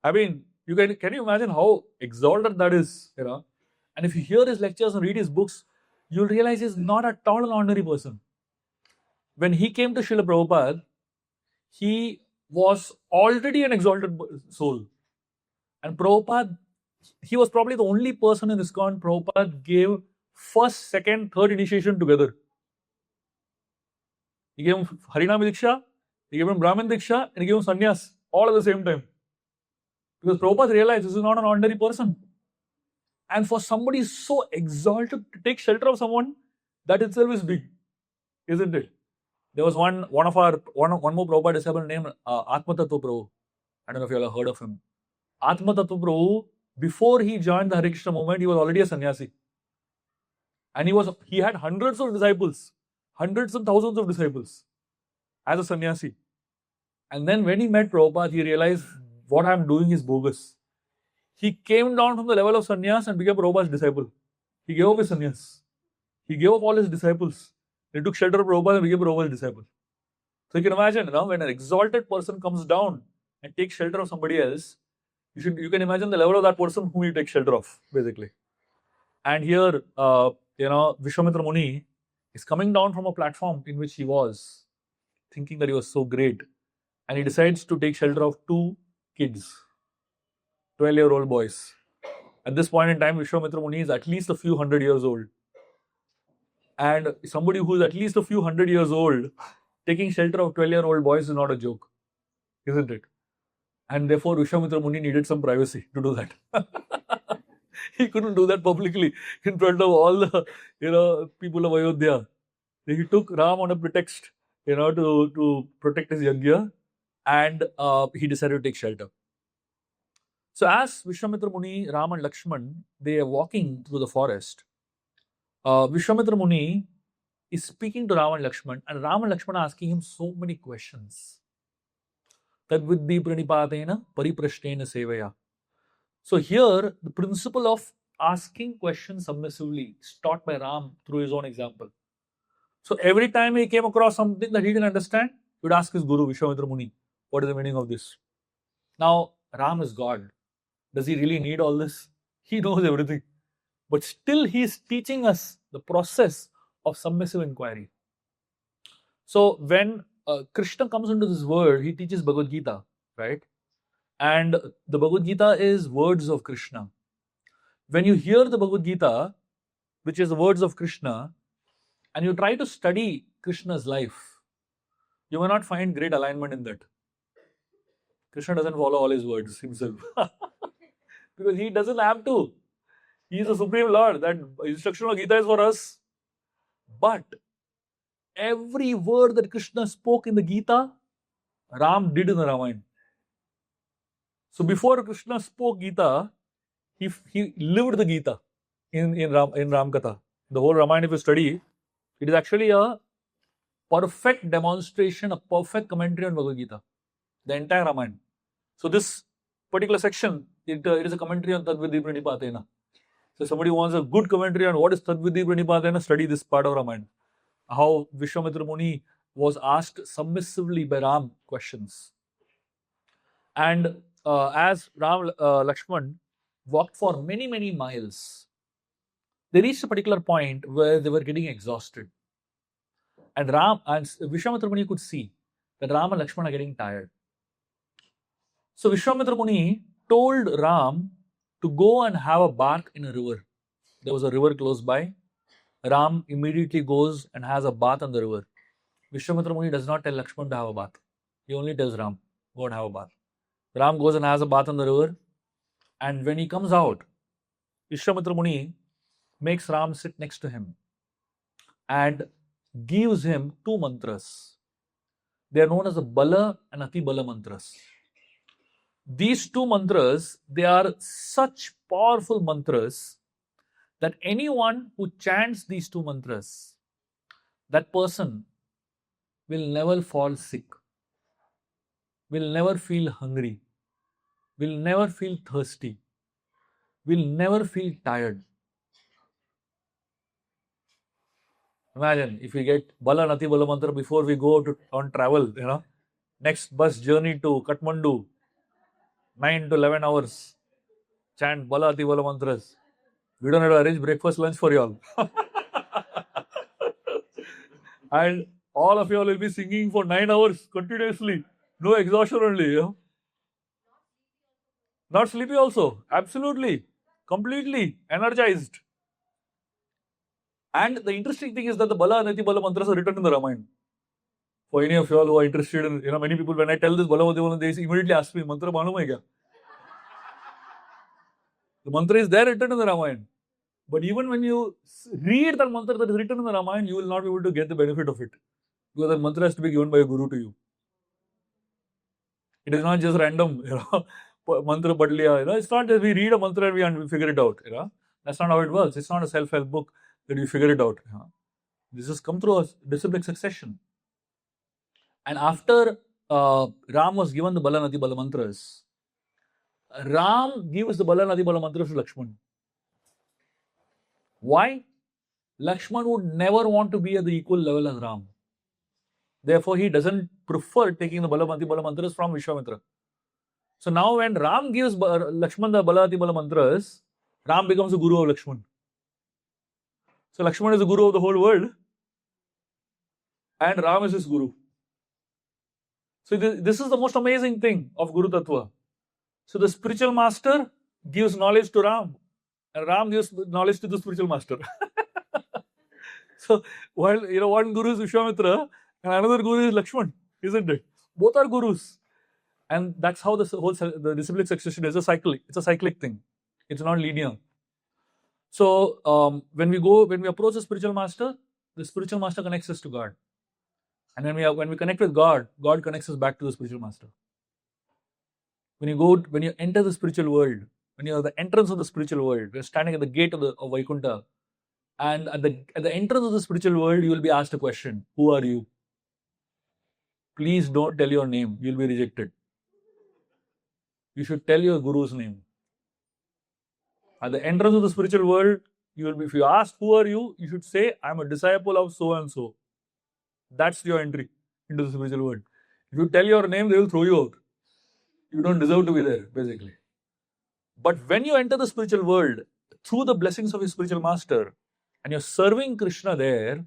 I mean, can you imagine how exalted that is? And if you hear his lectures and read his books, you'll realize he's not at all an ordinary person. When he came to Srila Prabhupada, he was already an exalted soul. And Prabhupada, he was probably the only person in ISKCON Prabhupada gave first, second, third initiation together. He gave him Harinam Diksha, he gave him Brahmin Diksha, and he gave him Sannyas all at the same time. Because Prabhupada realized this is not an ordinary person. And for somebody so exalted to take shelter of someone, that itself is big, isn't it? There was one more Prabhupada disciple named Atma Tattva Prabhu. I don't know if you all have heard of him. Atma Tattva Prabhu, before he joined the Hare Krishna movement, he was already a sannyasi. And he had hundreds of disciples, hundreds and thousands of disciples as a sannyasi. And then when he met Prabhupada, he realized what I'm doing is bogus. He came down from the level of sannyas and became Prabhupada's disciple. He gave up his sannyas. He gave up all his disciples. He took shelter of Prabhupada and became Prabhupada's disciple. So you can imagine, when an exalted person comes down and takes shelter of somebody else, you can imagine the level of that person whom you take shelter of, basically. And here, Vishwamitra Muni is coming down from a platform in which he was. thinking that he was so great. And he decides to take shelter of two kids, 12-year-old boys. At this point in time, Vishwamitra Muni is at least a few hundred years old. And somebody who is at least a few hundred years old taking shelter of 12-year-old boys is not a joke, isn't it? And therefore, Vishwamitra Muni needed some privacy to do that. He couldn't do that publicly in front of all the people of Ayodhya. He took Ram on a pretext, to protect his yajna, and he decided to take shelter. So as Vishwamitra Muni, Ram and Lakshman, they are walking through the forest, Vishwamitra Muni is speaking to Ram and Lakshman, and Ram and Lakshman are asking him so many questions. Tadvidhi pranipatena pariprashtena sevaya. So here, the principle of asking questions submissively is taught by Ram through his own example. So every time he came across something that he didn't understand, he would ask his guru, Vishwamitra Muni, what is the meaning of this? Now, Ram is God. Does he really need all this? He knows everything. But still he is teaching us the process of submissive inquiry. So when Krishna comes into this world, he teaches Bhagavad Gita, right? And the Bhagavad Gita is words of Krishna. When you hear the Bhagavad Gita, which is the words of Krishna, and you try to study Krishna's life, you may not find great alignment in that. Krishna doesn't follow all his words himself. Because he doesn't have to. He is the Supreme Lord. That instruction of Gita is for us. But every word that Krishna spoke in the Gita, Ram did in the Ramayana. So before Krishna spoke Gita, he lived the Gita in Ram Katha. The whole Ramayana, if you study, it is actually a perfect demonstration, a perfect commentary on Bhagavad Gita. The entire Ramayana. So this particular section, it is a commentary on Tadvidhi Pranipatena. So somebody wants a good commentary on what is Tadvidhi Pranipatena, study this part of Ramayana. How Vishwamitra Muni was asked submissively by Ram questions. And as Ram Lakshman walked for many, many miles, they reached a particular point where they were getting exhausted. And Vishwamitra Muni could see that Ram and Lakshman are getting tired. So Vishwamitra Muni told Ram to go and have a bath in a river. There was a river close by. Ram immediately goes and has a bath on the river. Vishwamitra Muni does not tell Lakshman to have a bath. He only tells Ram, go and have a bath. Ram goes and has a bath on the river. And when he comes out, Vishwamitra Muni makes Ram sit next to him and gives him two mantras. They are known as the Bala and Ati Bala mantras. These two mantras, they are such powerful mantras that anyone who chants these two mantras, that person will never fall sick, will never feel hungry, will never feel thirsty, will never feel tired. Imagine if we get Bala Nati Bala mantra before we go on travel, next bus journey to Kathmandu, 9 to 11 hours, chant Bala Ati Bala mantras. We don't have to arrange breakfast, lunch for y'all. And all of y'all will be singing for 9 hours continuously. No exhaustion only. Not sleepy also. Absolutely. Completely energized. And the interesting thing is that the Bala and Ati Bala mantras are written in the Ramayana. For any of y'all who are interested in, many people, when I tell this Bala Ati Bala, they immediately ask me, mantra malum hai kya? The mantra is there written in the Ramayana. But even when you read that mantra that is written in the Ramayana, you will not be able to get the benefit of it. Because that mantra has to be given by a guru to you. It is not just random, mantra badliya. It's not that we read a mantra and we figure it out. That's not how it works. It's not a self-help book that you figure it out. This has come through a disciplic succession. And after Ram was given the Bala Nati Bala mantras, Ram gives the Bala Nati Bala mantras to Lakshman. Why? Lakshman would never want to be at the equal level as Ram. Therefore, he doesn't prefer taking the Bala Nati Bala mantras from Vishwamitra. So now when Ram gives Lakshman the Bala Nati Bala mantras, Ram becomes the guru of Lakshman. So Lakshman is the guru of the whole world and Ram is his guru. So this is the most amazing thing of Guru Tattva. So the spiritual master gives knowledge to Ram, and Ram gives knowledge to the spiritual master. So one guru is Vishwamitra and another guru is Lakshman, isn't it? Both are gurus, and that's how the disciplic succession is a cycle. It's a cyclic thing. It's not linear. So when we approach the spiritual master connects us to God, and when we connect with God, God connects us back to the spiritual master. When you enter the spiritual world, when you are the entrance of the spiritual world, we are standing at the gate of Vaikuntha, and at the entrance of the spiritual world, you will be asked a question: who are you? Please don't tell your name; you'll be rejected. You should tell your guru's name. At the entrance of the spiritual world, if you ask who are you, you should say, I'm a disciple of so and so. That's your entry into the spiritual world. If you tell your name, they will throw you out. You don't deserve to be there, basically. But when you enter the spiritual world through the blessings of your spiritual master, and you're serving Krishna there,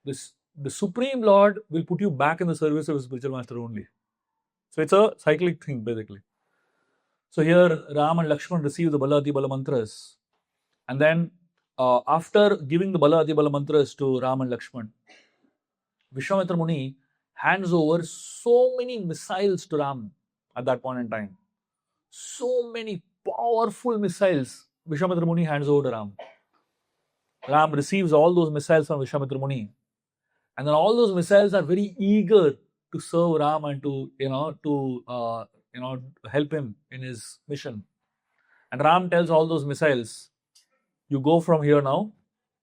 the Supreme Lord will put you back in the service of his spiritual master only. So it's a cyclic thing, basically. So here, Ram and Lakshman receive the Bala Ati Bala mantras. And then, after giving the Bala Ati Bala mantras to Ram and Lakshman, Vishwamitra Muni hands over so many missiles to Ram at that point in time. So many powerful missiles Vishwamitra Muni hands over to Ram. Ram receives all those missiles from Vishwamitra Muni. And then all those missiles are very eager to serve Ram and to help him in his mission. And Ram tells all those missiles, you go from here now.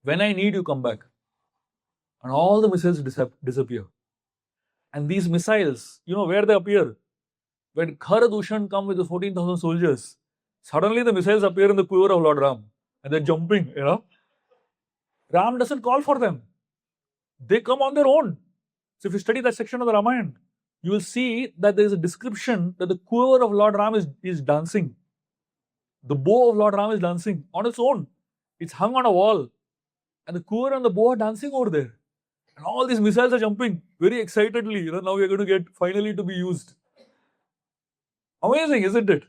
When I need you, come back. And all the missiles disappear. And these missiles, where they appear? When Khar Dushan come with the 14,000 soldiers, suddenly the missiles appear in the quiver of Lord Ram. And they're jumping, Ram doesn't call for them. They come on their own. So if you study that section of the Ramayana, you will see that there is a description that the quiver of Lord Ram is dancing. The bow of Lord Ram is dancing on its own. It's hung on a wall. And the quiver and the bow are dancing over there. And all these missiles are jumping very excitedly. Now we are going to get finally to be used. Amazing, isn't it?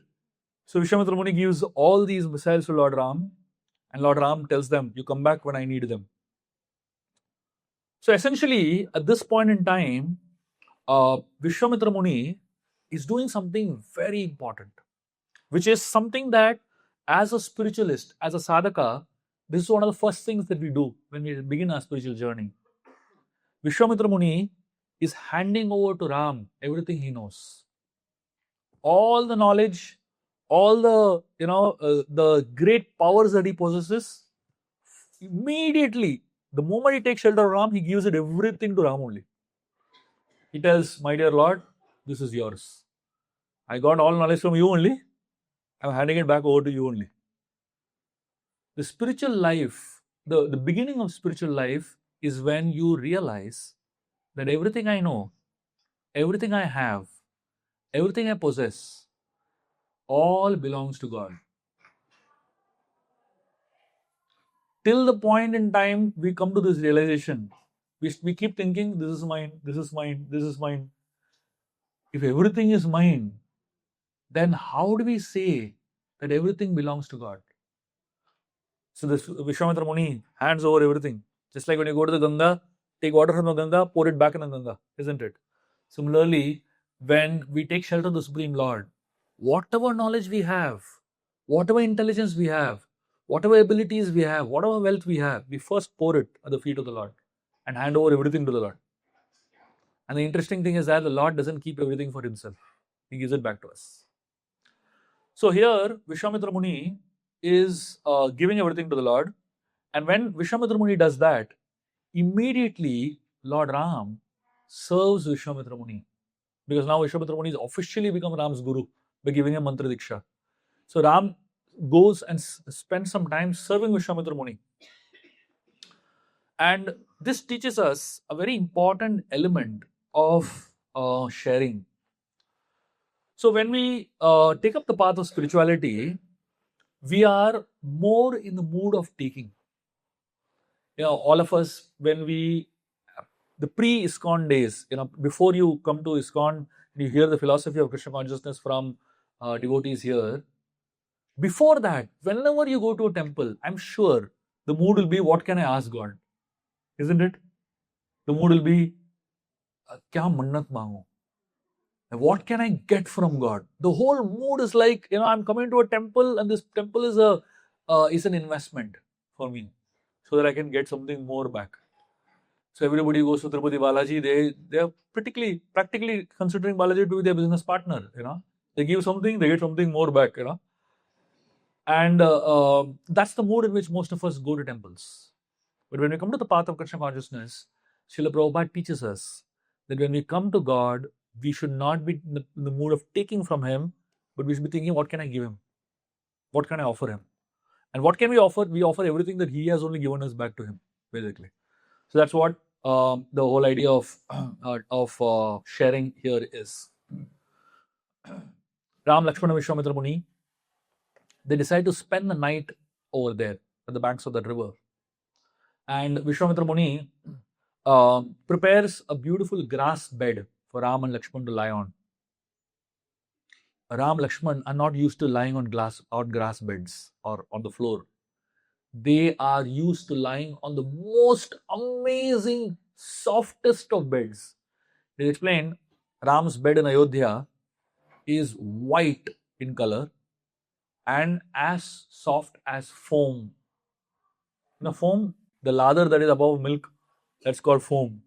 So Vishwamitra Muni gives all these missiles to Lord Ram. And Lord Ram tells them, you come back when I need them. So essentially, at this point in time, Vishwamitra Muni is doing something very important, which is something that as a spiritualist, as a sadhaka, this is one of the first things that we do when we begin our spiritual journey. Vishwamitra Muni is handing over to Ram everything he knows. All the knowledge, all the great powers that he possesses, immediately, the moment he takes shelter of Ram, he gives it everything to Ram only. He tells, my dear Lord, this is yours. I got all knowledge from you only. I'm handing it back over to you only. The spiritual life, the beginning of spiritual life is when you realize that everything I know, everything I have, everything I possess, all belongs to God. Till the point in time we come to this realization, we keep thinking, this is mine, this is mine, this is mine. If everything is mine, then how do we say that everything belongs to God? So this Vishwamitra Muni hands over everything. Just like when you go to the Ganga, take water from the Ganga, pour it back in the Ganga, isn't it? Similarly, when we take shelter of the Supreme Lord, whatever knowledge we have, whatever intelligence we have, whatever abilities we have, whatever wealth we have, we first pour it at the feet of the Lord and hand over everything to the Lord. And the interesting thing is that the Lord doesn't keep everything for himself. He gives it back to us. So here, Vishwamitra Muni is giving everything to the Lord. And when Vishwamitra Muni does that, immediately Lord Ram serves Vishwamitra Muni. Because now Vishwamitra Muni has officially become Ram's guru by giving him mantra diksha. So Ram goes and spends some time serving Vishwamitra Muni. And this teaches us a very important element of sharing. So when we take up the path of spirituality, we are more in the mood of taking. All of us, when the pre-ISKCON days, before you come to ISKCON, You hear the philosophy of Krishna consciousness from devotees here. Before that, whenever you go to a temple, I'm sure the mood will be, what can I ask God? Isn't it? The mood will be, kya mannat mango? What can I get from God? The whole mood is like, I'm coming to a temple, and this temple is an investment for me, so that I can get something more back. So everybody goes to Tirupati Balaji. They're practically considering Balaji to be their business partner. They give something, they get something more back. And that's the mood in which most of us go to temples. But when we come to the path of Krishna consciousness, Srila Prabhupada teaches us that when we come to God, we should not be in the mood of taking from Him, but we should be thinking, what can I give Him? What can I offer Him? And what can we offer? We offer everything that He has only given us back to Him, basically. So that's what the whole idea of sharing here is. Ram, Lakshmana, Vishwamitra Muni, they decide to spend the night over there at the banks of that river. And Vishwamitra Muni prepares a beautiful grass bed for Ram and Lakshman to lie on. Ram and Lakshman are not used to lying on grass beds or on the floor. They are used to lying on the most amazing, softest of beds. They explained Ram's bed in Ayodhya is white in color and as soft as foam. Foam, the lather that is above milk, that's called foam.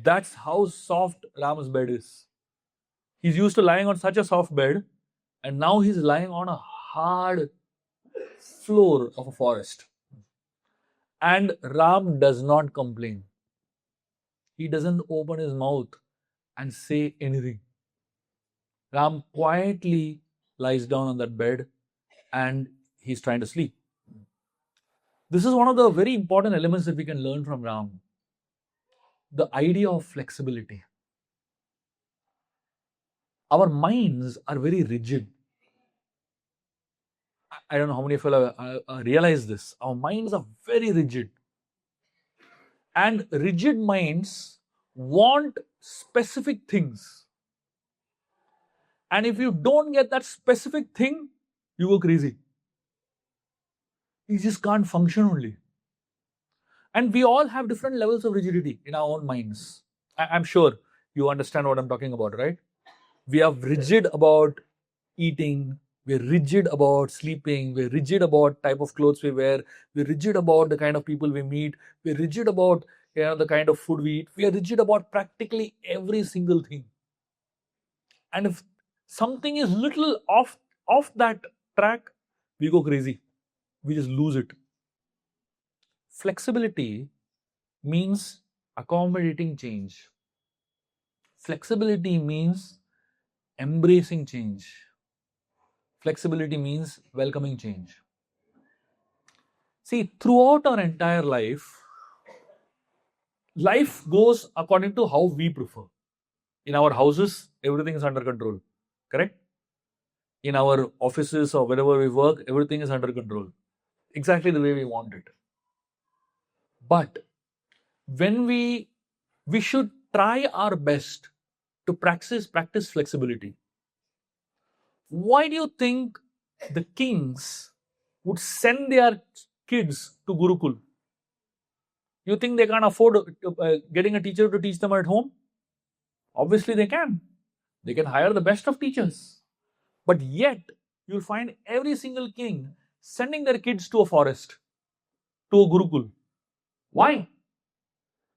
That's how soft Ram's bed is. He's used to lying on such a soft bed, and now he's lying on a hard floor of a forest. And Ram does not complain. He doesn't open his mouth and say anything. Ram quietly lies down on that bed and he's trying to sleep. This is one of the very important elements that we can learn from Ram. The idea of flexibility. Our minds are very rigid. I don't know how many of you have realized this. Our minds are very rigid. And rigid minds want specific things. And if you don't get that specific thing, you go crazy. You just can't function only. And we all have different levels of rigidity in our own minds. I'm sure you understand what I'm talking about, right? We are rigid about eating, we're rigid about sleeping, we're rigid about type of clothes we wear, we're rigid about the kind of people we meet, we're rigid about the kind of food we eat, we are rigid about practically every single thing. And if something is little off that track, we go crazy. We just lose it. Flexibility means accommodating change. Flexibility means embracing change. Flexibility means welcoming change. See, throughout our entire life goes according to how we prefer. In our houses, everything is under control, correct? In our offices or wherever we work, everything is under control. Exactly the way we want it. But when we should try our best to practice flexibility. Why do you think the kings would send their kids to Gurukul? You think they can't afford getting a teacher to teach them at home? Obviously they can. They can hire the best of teachers. But yet, you'll find every single king sending their kids to a forest, to a Gurukul. Why?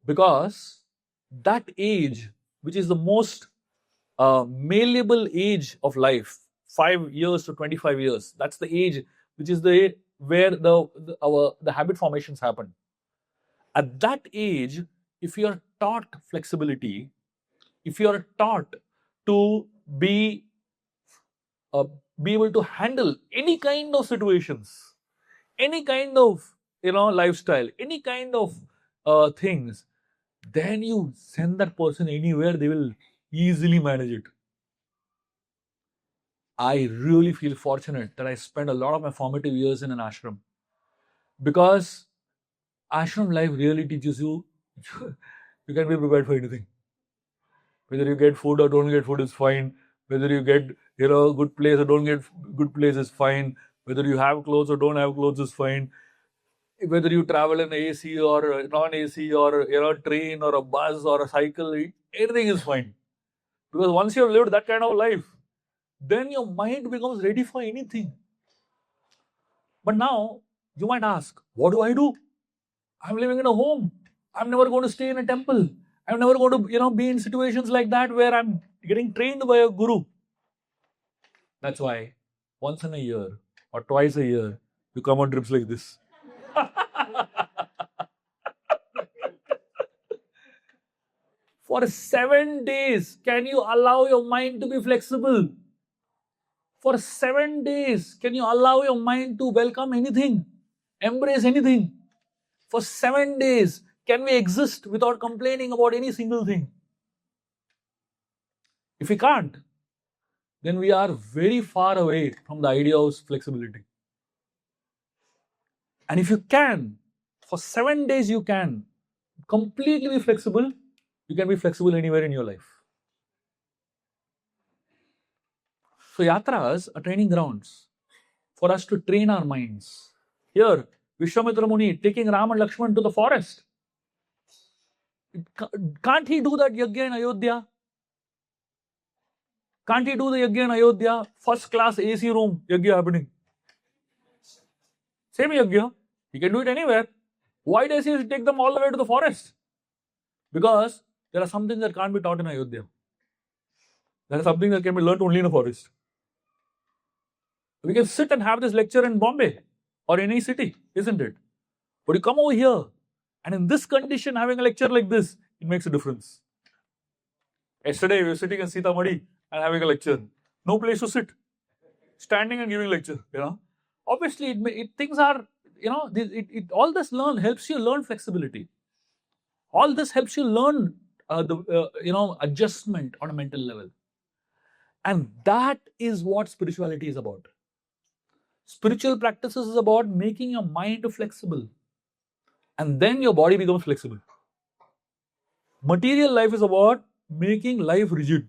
Because that age, which is the most malleable age of life, 5 years to 25 years, that's the age which is where the habit formations happen. At that age, if you are taught flexibility, if you are taught to be able to handle any kind of situations, any kind of lifestyle, any kind of things, then you send that person anywhere, they will easily manage it. I really feel fortunate that I spent a lot of my formative years in an ashram, because ashram life really teaches you you can be prepared for anything. Whether you get food or don't get food is fine. Whether you get good place or don't get good place is fine. Whether you have clothes or don't have clothes is fine. Whether you travel in AC or non-AC or train or a bus or a cycle, anything is fine. Because once you have lived that kind of life, then your mind becomes ready for anything. But now you might ask, what do I do? I'm living in a home. I'm never going to stay in a temple. I'm never going to be in situations like that where I'm getting trained by a guru. That's why once in a year or twice a year you come on trips like this. For 7 days, can you allow your mind to be flexible? For 7 days, can you allow your mind to welcome anything, embrace anything? For 7 days, can we exist without complaining about any single thing? If we can't, then we are very far away from the idea of flexibility. And if you can, for 7 days you can completely be flexible, you can be flexible anywhere in your life. So yatras are training grounds for us to train our minds. Here, Vishwamitra Muni taking Ram and Lakshman to the forest. Can't he do that yajna in Ayodhya? Can't he do the yajna in Ayodhya? First class AC room yajna happening. Same yajna. He can do it anywhere. Why does he take them all the way to the forest? Because there are some things that can't be taught in Ayodhya. There are some things that can be learnt only in a forest. We can sit and have this lecture in Bombay or any city, isn't it? But you come over here and in this condition having a lecture like this, it makes a difference. Yesterday we were sitting in Sita Devi and having a lecture. No place to sit. Standing and giving lecture, Obviously, things are, all this helps you learn flexibility. All this helps you learn adjustment on a mental level. And that is what spirituality is about. Spiritual practices is about making your mind flexible. And then your body becomes flexible. Material life is about making life rigid.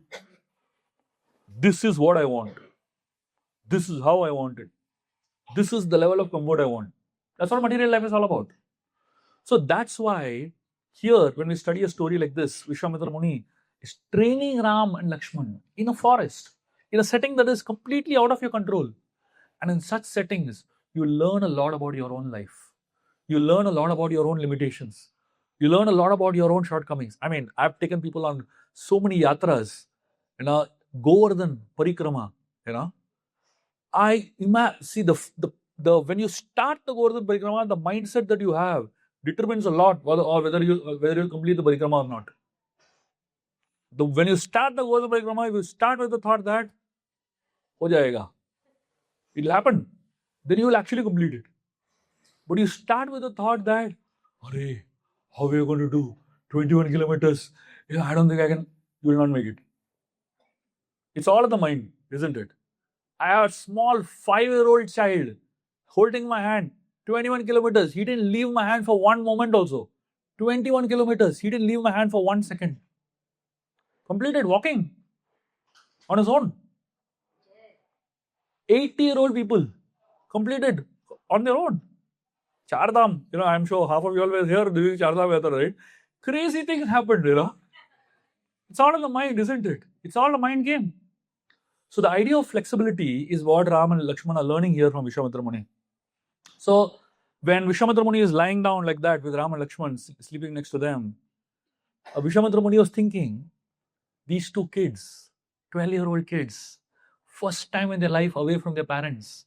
This is what I want. This is how I want it. This is the level of comfort I want. That's what material life is all about. So that's why here, when we study a story like this, Vishwamitra Muni is training Ram and Lakshman in a forest, in a setting that is completely out of your control. And in such settings, you learn a lot about your own life. You learn a lot about your own limitations. You learn a lot about your own shortcomings. I mean, I've taken people on so many yatras, Govardhan Parikrama, I see when you start the Govardhan Parikrama, the mindset that you have determines a lot whether you'll complete the Parikrama or not. When you start the Govardhan Parikrama, if you start with the thought that ho jayega, it'll happen, then you will actually complete it. But you start with the thought that, Arey, how are you going to do 21 kilometers? I don't think I can. You will not make it. It's all in the mind, isn't it? I have a small 5-year-old child holding my hand, 21 kilometers. He didn't leave my hand for one moment also. 21 kilometers. He didn't leave my hand for 1 second. Completed walking on his own. 80-year-old people completed on their own. Char Dham, I'm sure half of you always here doing Char Dham Yatra, right? Crazy things happened, It's all in the mind, isn't it? It's all a mind game. So the idea of flexibility is what Ram and Lakshman are learning here from Vishwamitra Muni. So when Vishwamitra Muni is lying down like that with Ram and Lakshman sleeping next to them, Vishwamitra Muni was thinking, these two kids, 12-year-old kids, first time in their life away from their parents,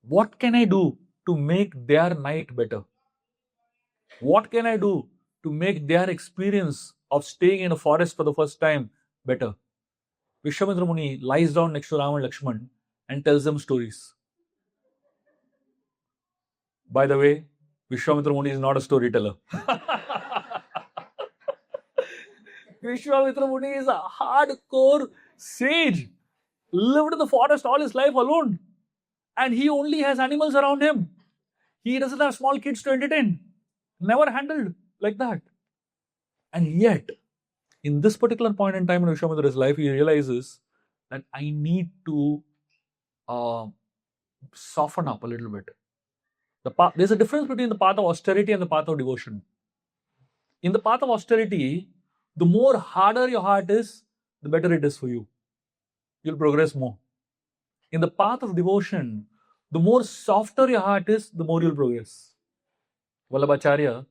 what can I do to make their night better? What can I do to make their experience of staying in a forest for the first time better? Vishwamitra Muni lies down next to Ram and Lakshman and tells them stories. By the way, Vishwamitra Muni is not a storyteller. Vishwamitra Muni is a hardcore sage, lived in the forest all his life alone. And he only has animals around him. He doesn't have small kids to entertain. Never handled like that. And yet, In this particular point in time in Vishwamitra's life, he realizes that I need to uh, soften up a little bit. There's a difference between the path of austerity and the path of devotion. In the path of austerity, the more harder your heart is, the better it is for you. You'll progress more. In the path of devotion, the more softer your heart is, the more you'll progress. Vallabhacharya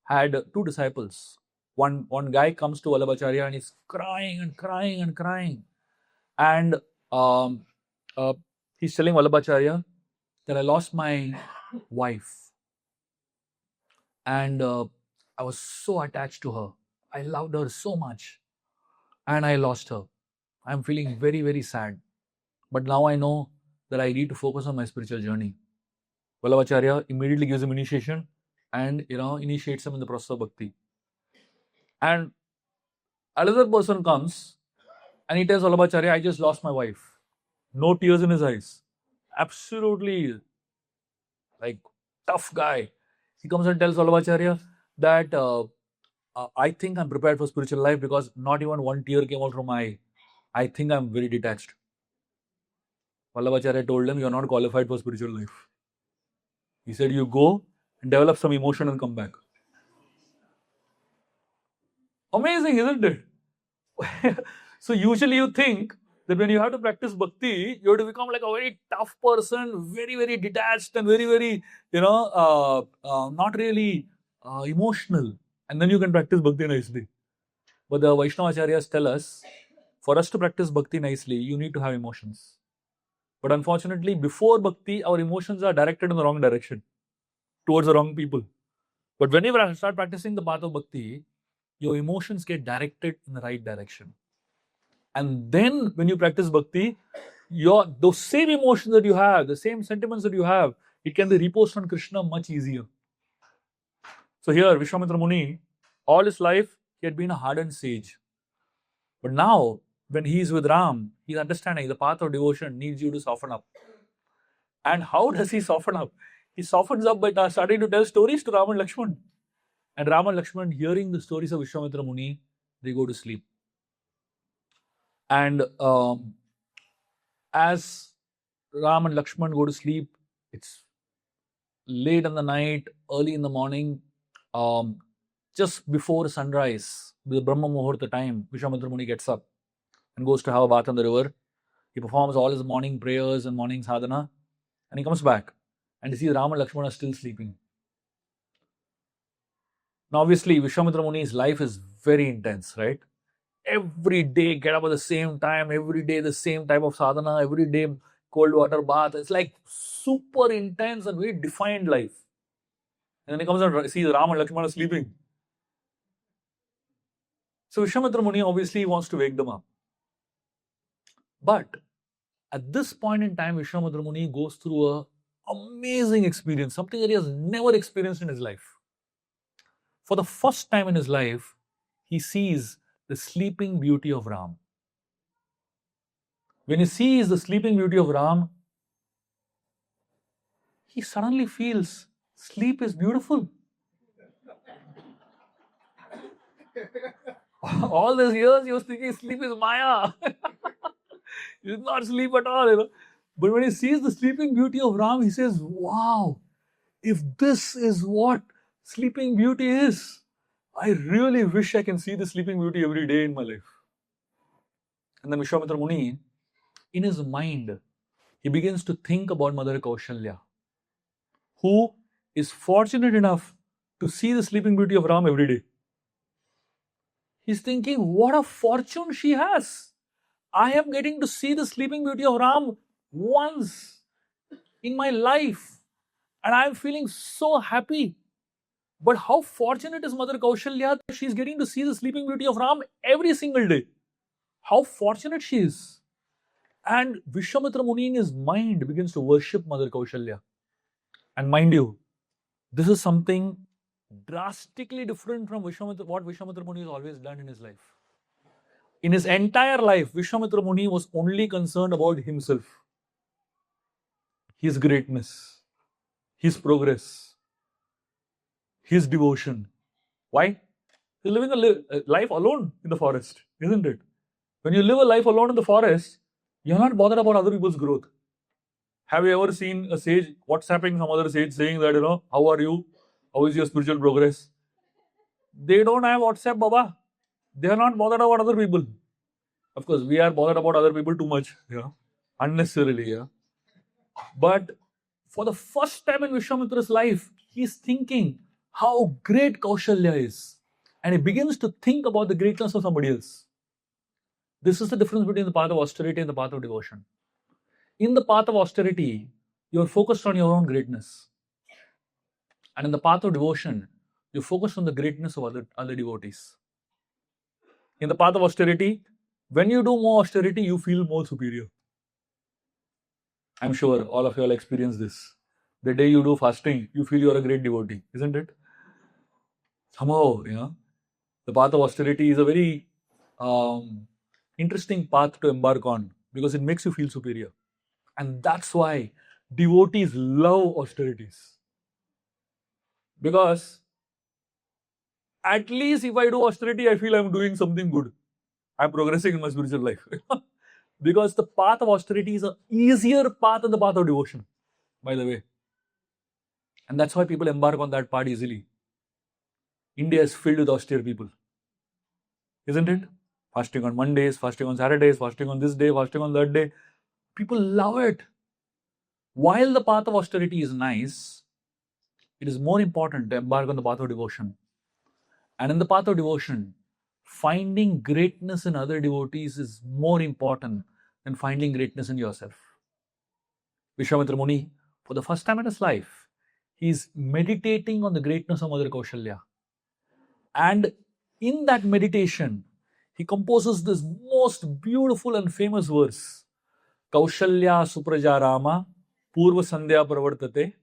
had two disciples. One guy comes to Vallabhacharya and he's crying and crying and crying. And um, uh, he's telling Vallabhacharya that I lost my wife. And I was so attached to her. I loved her so much. And I lost her. I'm feeling very, very sad. But now I know that I need to focus on my spiritual journey. Vallabhacharya immediately gives him initiation and initiates him in the process of bhakti. And another person comes and he tells Vallabhacharya, I just lost my wife. No tears in his eyes. Absolutely like tough guy. He comes and tells Vallabhacharya that I think I'm prepared for spiritual life because not even one tear came out from my eye. I think I'm very detached. Vallabhacharya told him, you're not qualified for spiritual life. He said, you go and develop some emotion and come back. Amazing, isn't it? So usually you think that when you have to practice bhakti, you have to become like a very tough person, very, very detached and very, very, not really emotional. And then you can practice bhakti nicely. But the Vaishnava Acharyas tell us, for us to practice bhakti nicely, you need to have emotions. But unfortunately, before bhakti, our emotions are directed in the wrong direction, towards the wrong people. But when you start practicing the path of bhakti, your emotions get directed in the right direction. And then when you practice bhakti, those same emotions that you have, the same sentiments that you have, it can be reposed on Krishna much easier. So here, Vishwamitra Muni, all his life, he had been a hardened sage. But now, when he is with Ram, he's understanding the path of devotion needs you to soften up. And how does he soften up? He softens up by starting to tell stories to Ram and Lakshman. And Ram and Lakshman, hearing the stories of Vishwamitra Muni, they go to sleep. And as Ram and Lakshman go to sleep, it's late in the night, early in the morning, just before sunrise, the Brahma Muhurta time, Vishwamitra Muni gets up and goes to have a bath in the river. He performs all his morning prayers and morning sadhana, and he comes back and he sees Ram and Lakshman are still sleeping. Now, obviously, Vishwamitra Muni's life is very intense, right? Every day, get up at the same time, every day, the same type of sadhana, every day, cold water bath. It's like super intense and very defined life. And then he comes and sees Ram and Lakshmana sleeping. So Vishwamitra Muni obviously wants to wake them up. But at this point in time, Vishwamitra Muni goes through an amazing experience, something that he has never experienced in his life. For the first time in his life, he sees the sleeping beauty of Ram. When he sees the sleeping beauty of Ram, he suddenly feels sleep is beautiful. All these years he was thinking sleep is Maya. He did not sleep at all. But when he sees the sleeping beauty of Ram, he says, wow, if this is what sleeping beauty is, I really wish I can see the sleeping beauty every day in my life. And then Vishwamitra Muni, in his mind, he begins to think about Mother Kaushalya, who is fortunate enough to see the sleeping beauty of Ram every day. He's thinking, what a fortune she has. I am getting to see the sleeping beauty of Ram once in my life. And I am feeling so happy. But how fortunate is Mother Kaushalya that she's getting to see the sleeping beauty of Ram every single day. How fortunate she is. And Vishwamitra Muni in his mind begins to worship Mother Kaushalya. And mind you, this is something drastically different from what Vishwamitra Muni has always done in his life. In his entire life, Vishwamitra Muni was only concerned about himself, his greatness, his progress, his devotion. Why? You're living a life alone in the forest, isn't it? When you live a life alone in the forest, you're not bothered about other people's growth. Have you ever seen a sage WhatsApping some other sage saying that, how are you? How is your spiritual progress? They don't have WhatsApp, Baba. They are not bothered about other people. Of course, we are bothered about other people too much, unnecessarily, But for the first time in Vishwamitra's life, he's thinking how great Kaushalya is. And he begins to think about the greatness of somebody else. This is the difference between the path of austerity and the path of devotion. In the path of austerity, you're focused on your own greatness. And in the path of devotion, you focus on the greatness of other devotees. In the path of austerity, when you do more austerity, you feel more superior. I'm sure all of you will experience this. The day you do fasting, you feel you're a great devotee, isn't it? Somehow, the path of austerity is a very interesting path to embark on because it makes you feel superior. And that's why devotees love austerities. Because at least if I do austerity, I feel I'm doing something good. I'm progressing in my spiritual life. Because the path of austerity is an easier path than the path of devotion, by the way. And that's why people embark on that path easily. India is filled with austere people. Isn't it? Fasting on Mondays, fasting on Saturdays, fasting on this day, fasting on that day. People love it. While the path of austerity is nice, it is more important to embark on the path of devotion. And in the path of devotion, finding greatness in other devotees is more important than finding greatness in yourself. Vishwamitra Muni, for the first time in his life, he is meditating on the greatness of Mother Kaushalya. And in that meditation, he composes this most beautiful and famous verse. Kaushalya Supraja Rama Purva Sandhya Pravartate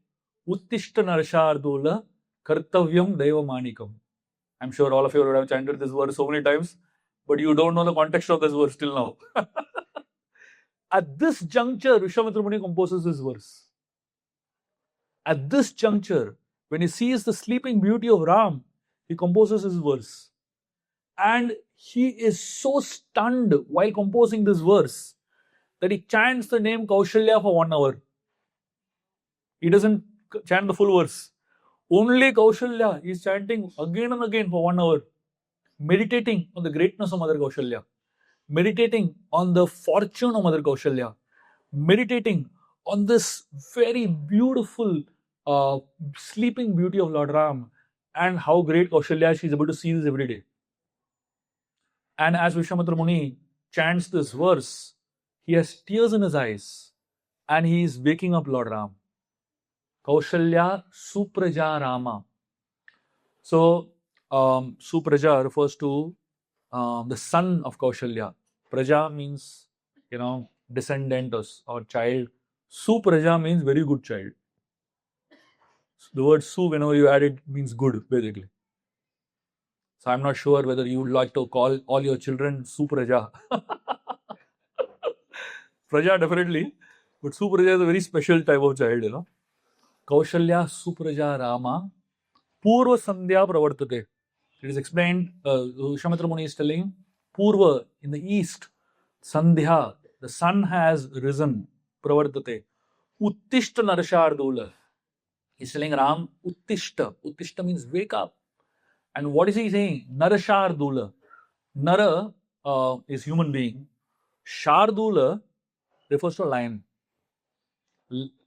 Uttishta Narshardula Kartavyam Deva Manikam. I'm sure all of you would have chanted this verse so many times, but you don't know the context of this verse till now. At this juncture, Vishwamitra Muni composes this verse. At this juncture, when he sees the sleeping beauty of Ram, he composes his verse. And he is so stunned while composing this verse that he chants the name Kaushalya for 1 hour. He doesn't chant the full verse. Only Kaushalya he is chanting again and again for 1 hour, meditating on the greatness of Mother Kaushalya, meditating on the fortune of Mother Kaushalya, meditating on this very beautiful sleeping beauty of Lord Ram and how great Kaushalya she is able to see this every day. And as Vishwamitra Muni chants this verse, he has tears in his eyes and he is waking up Lord Ram. Kaushalya Supraja Rama. So, Supraja refers to the son of Kaushalya. Praja means, descendant or child. Supraja means very good child. The word Su, whenever you add it, means good, basically. So I'm not sure whether you would like to call all your children Supraja. Praja definitely, but Supraja is a very special type of child, Kaushalya Supraja Rama Purva Sandhya Pravartate. It is explained, Vishwamitra Muni is telling, Purva, in the east, Sandhya, the sun has risen, Pravartate. Uttishta Narshardula. He's telling Ram, Uttishta. Uttishta means wake up. And what is he saying? Narashardula. Nara is human being. Shardula refers to a lion.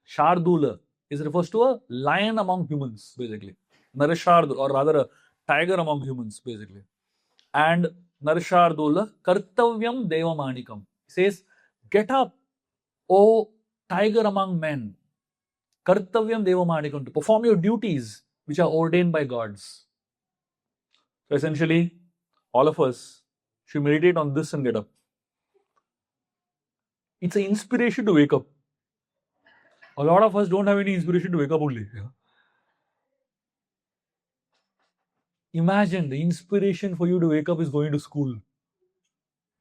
Shardula refers to a lion among humans, basically. Narashardula, or rather a tiger among humans, basically. And Narashardula, Kartavyam Deva Manikam. He says, get up, O tiger among men. Kartavyam Deva Manikam, to perform your duties which are ordained by gods. So essentially, all of us should meditate on this and get up. It's an inspiration to wake up. A lot of us don't have any inspiration to wake up only. Imagine the inspiration for you to wake up is going to school.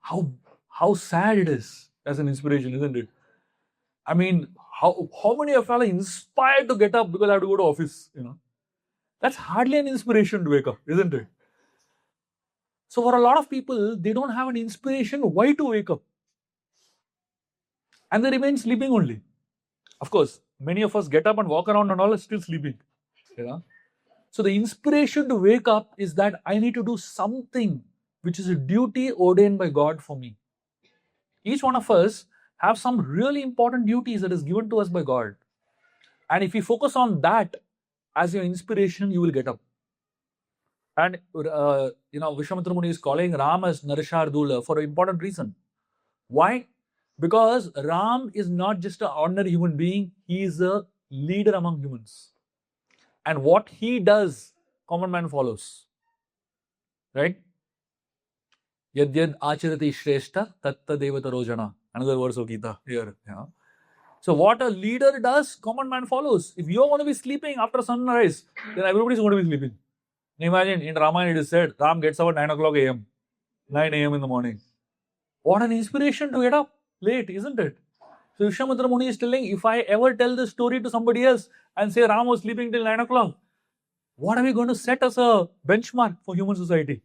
How sad it is as an inspiration, isn't it? I mean, how many of you are inspired to get up because I have to go to office? That's hardly an inspiration to wake up, isn't it? So for a lot of people, they don't have an inspiration why to wake up. And they remain sleeping only. Of course, many of us get up and walk around and all are still sleeping. You know? So the inspiration to wake up is that I need to do something which is a duty ordained by God for me. Each one of us have some really important duties that is given to us by God. And if you focus on that as your inspiration, you will get up. And Vishwamitra Muni is calling Ram as Narishardula for an important reason. Why? Because Ram is not just an ordinary human being, he is a leader among humans. And what he does, common man follows. Right? Yad yad acharati shrestha tatta devata rojana. Another verse of Gita here. Yeah. So what a leader does, common man follows. If you want to be sleeping after sunrise, then everybody is going to be sleeping. Imagine in Ramayana it is said, Ram gets up at 9 o'clock a.m. 9 a.m. in the morning. What an inspiration to get up late, isn't it? So Vishwamitra Muni is telling, if I ever tell this story to somebody else and say Ram was sleeping till 9 o'clock, what are we going to set as a benchmark for human society?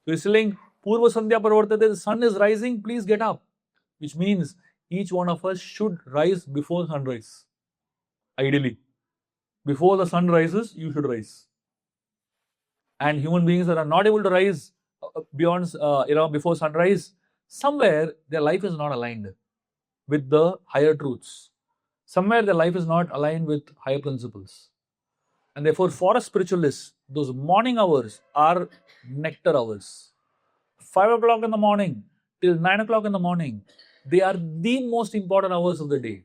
So he's telling, Purva Sandhya Parvartate, the sun is rising, please get up. Which means each one of us should rise before sunrise. Ideally. Before the sun rises, you should rise. And human beings that are not able to rise beyond, before sunrise, somewhere their life is not aligned with the higher truths. Somewhere their life is not aligned with higher principles. And therefore, for a spiritualist, those morning hours are nectar hours. 5 o'clock in the morning till 9 o'clock in the morning, they are the most important hours of the day.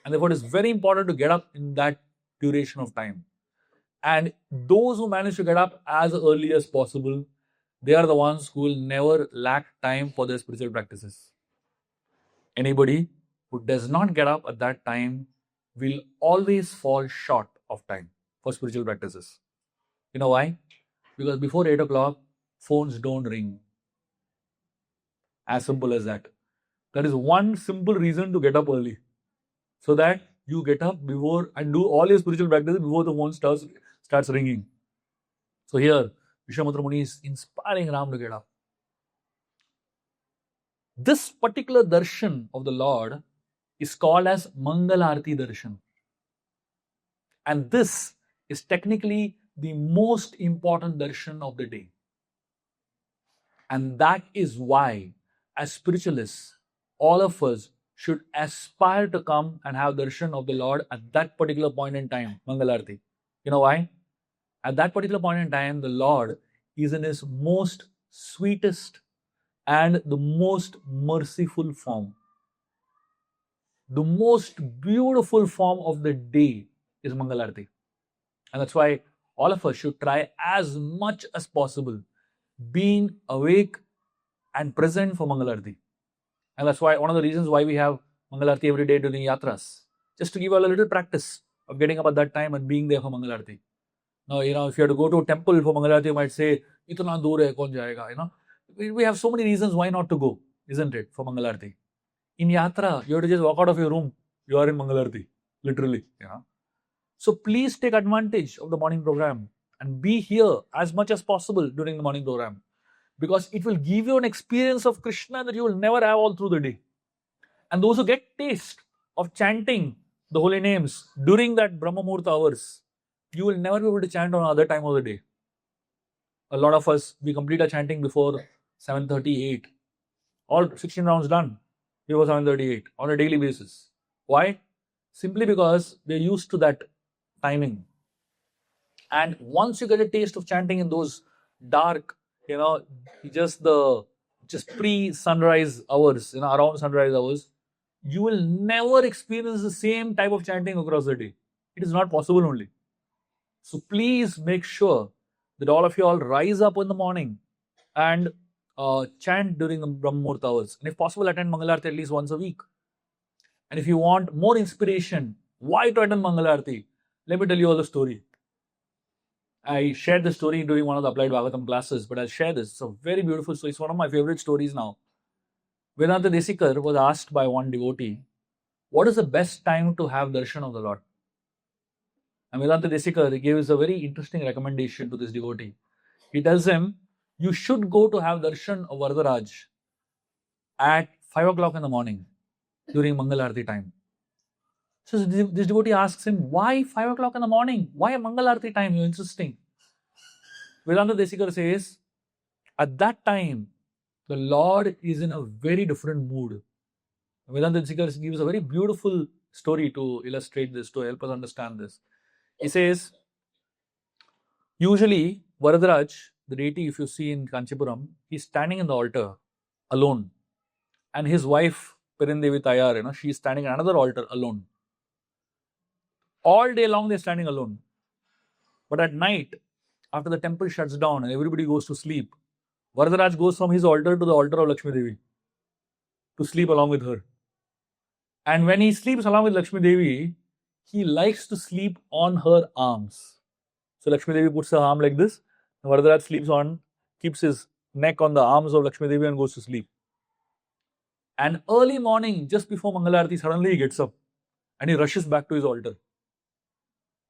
And therefore, it is very important to get up in that duration of time. And those who manage to get up as early as possible, they are the ones who will never lack time for their spiritual practices. Anybody who does not get up at that time will always fall short of time for spiritual practices. You know why? Because before 8 o'clock, phones don't ring. As simple as that. That is one simple reason to get up early. So that you get up before and do all your spiritual practices before the phone starts ringing. So here, Vishwamitra Muni is inspiring Ram to get up. This particular darshan of the Lord is called as Mangal Aarti darshan. And this is technically the most important darshan of the day. And that is why, as spiritualists, all of us should aspire to come and have darshan of the Lord at that particular point in time, Mangal Aarti. You know why? At that particular point in time, the Lord is in his most sweetest and the most merciful form. The most beautiful form of the day is Mangal Aarti. And that's why all of us should try as much as possible being awake and present for Mangal Aarti. And that's why one of the reasons why we have Mangal Aarti every day during Yatras, just to give a little practice of getting up at that time and being there for Mangal Aarti. Now, if you have to go to a temple for Mangal Aarti, you might say, "Itna dur hai, kaun jayega?" We have so many reasons why not to go, isn't it, for Mangal Aarti. In Yatra, you have to just walk out of your room. You are in Mangal Aarti, literally. So please take advantage of the morning program and be here as much as possible during the morning program, because it will give you an experience of Krishna that you will never have all through the day. And those who get taste of chanting the holy names during that Brahma Muhurta hours, you will never be able to chant on other time of the day. A lot of us, we complete our chanting before 7:38. All 16 rounds done before 7:38 on a daily basis. Why? Simply because we're used to that timing. And once you get a taste of chanting in those dark, just pre-sunrise hours, around sunrise hours, you will never experience the same type of chanting across the day. It is not possible only. So please make sure that all of you all rise up in the morning and chant during the Brahma Muhurta hours. And if possible, attend Mangal Aarti at least once a week. And if you want more inspiration, why to attend Mangal Aarti? Let me tell you all the story. I shared the story during one of the Applied Bhagavatam classes, but I'll share this. It's a very beautiful story. It's one of my favorite stories now. Vedanta Desikar was asked by one devotee, what is the best time to have darshan of the Lord? And Vedanta Desikar gave us a very interesting recommendation to this devotee. He tells him, you should go to have darshan of Varadaraj at 5 o'clock in the morning during Mangal Aarti time. So this devotee asks him, why 5 o'clock in the morning? Why Mangal Aarti time? You're insisting. Vedanta Desikar says, at that time, the Lord is in a very different mood. Vedanta Desikar gives a very beautiful story to illustrate this, to help us understand this. He says, usually Varadaraj, the deity, if you see in Kanchipuram, he's standing in the altar alone. And his wife, Perendevi Tayar, she's standing at another altar alone. All day long, they're standing alone. But at night, after the temple shuts down and everybody goes to sleep, Varadaraj goes from his altar to the altar of Lakshmi Devi to sleep along with her. And when he sleeps along with Lakshmi Devi, he likes to sleep on her arms. So Lakshmi Devi puts her arm like this, and Varadaraj sleeps on, keeps his neck on the arms of Lakshmi Devi and goes to sleep. And early morning, just before Mangal Aarti, suddenly he gets up and he rushes back to his altar.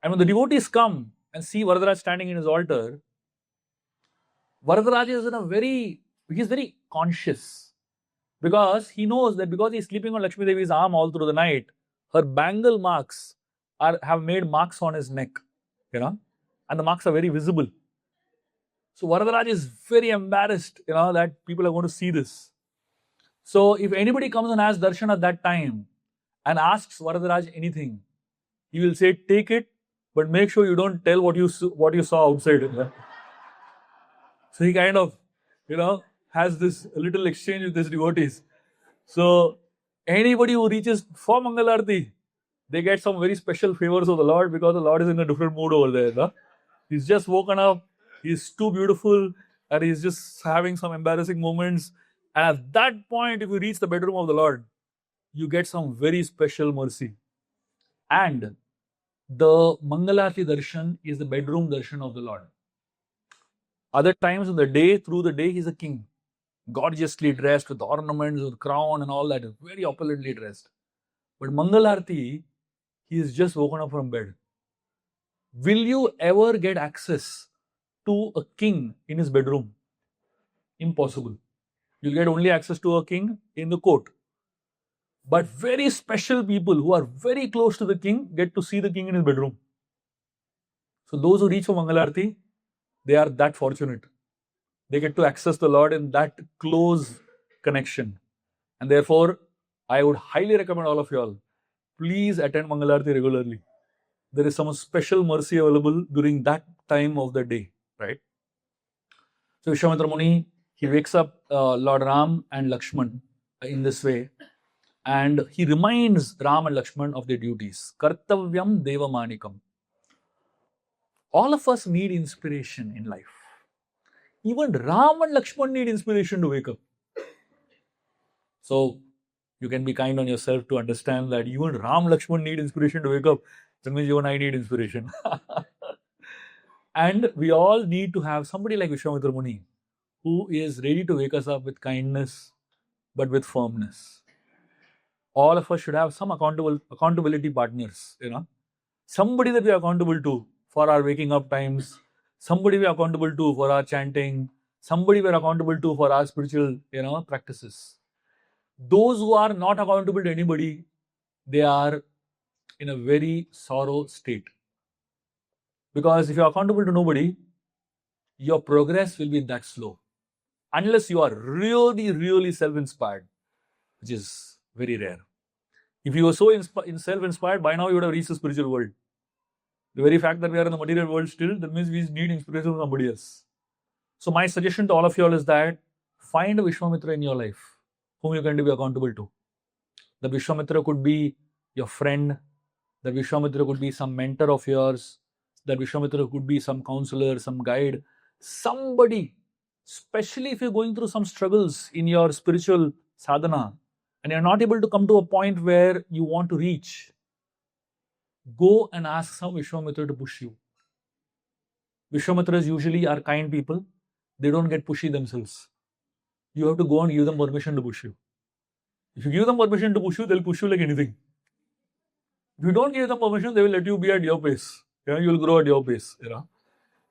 And when the devotees come and see Varadaraj standing in his altar, Varadaraj is he's very conscious, because he knows that because he's sleeping on Lakshmi Devi's arm all through the night, her bangle marks have made marks on his neck, and the marks are very visible. So Varadaraj is very embarrassed, that people are going to see this. So if anybody comes and has darshan at that time and asks Varadaraj anything, he will say, take it, but make sure you don't tell what you saw outside. So he kind of, has this little exchange with his devotees. So anybody who reaches for Mangal Aarti, they get some very special favors of the Lord, because the Lord is in a different mood over there. No? He's just woken up, he's too beautiful, and he's just having some embarrassing moments. And at that point, if you reach the bedroom of the Lord, you get some very special mercy. And the Mangal Aarti darshan is the bedroom darshan of the Lord. Other times in the day, through the day, he's a king, gorgeously dressed with ornaments, with crown and all that, very opulently dressed. But Mangal Aarti, he is just woken up from bed. Will you ever get access to a king in his bedroom? Impossible. You'll get only access to a king in the court. But very special people who are very close to the king get to see the king in his bedroom. So those who reach for Mangal Aarti, they are that fortunate. They get to access the Lord in that close connection. And therefore, I would highly recommend all of you all, please attend Mangal Aarti regularly. There is some special mercy available during that time of the day, right? So Vishwamitra Muni, he wakes up Lord Ram and Lakshman in this way, and he reminds Ram and Lakshman of their duties. Kartavyam Devamanikam. All of us need inspiration in life. Even Ram and Lakshman need inspiration to wake up. So you can be kind on yourself to understand that even Ram and Lakshman need inspiration to wake up. That means you and I need inspiration. And we all need to have somebody like Vishwamitra Muni, who is ready to wake us up with kindness, but with firmness. All of us should have some accountability partners, somebody that we are accountable to for our waking up times, somebody we are accountable to for our chanting, somebody we are accountable to for our spiritual, practices. Those who are not accountable to anybody, they are in a very sorrow state. Because if you are accountable to nobody, your progress will be that slow. Unless you are really, really self-inspired, which is very rare. If you were so self-inspired, by now you would have reached the spiritual world. The very fact that we are in the material world still, that means we need inspiration from somebody else. So my suggestion to all of you all is that find a Vishwamitra in your life whom you can be accountable to. The Vishwamitra could be your friend. The Vishwamitra could be some mentor of yours. The Vishwamitra could be some counselor, some guide, somebody, especially if you're going through some struggles in your spiritual sadhana and you're not able to come to a point where you want to reach. Go and ask some Vishwamitra to push you. Vishwamitras usually are kind people. They don't get pushy themselves. You have to go and give them permission to push you. If you give them permission to push you, they'll push you like anything. If you don't give them permission, they will let you be at your pace. You'll grow at your pace.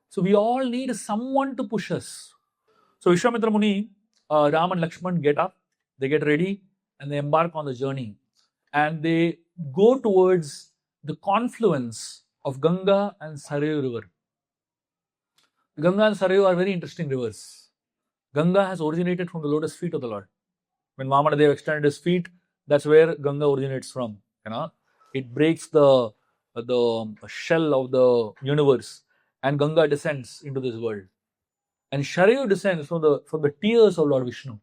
So we all need someone to push us. So Vishwamitra Muni, Ram and Lakshman get up, they get ready, and they embark on the journey. And they go towards the confluence of Ganga and Saryu river. Ganga and Saryu are very interesting rivers. Ganga has originated from the lotus feet of the Lord. When Vamanadev extended his feet, that's where Ganga originates from. It breaks the shell of the universe, and Ganga descends into this world. And Saryu descends from the tears of Lord Vishnu.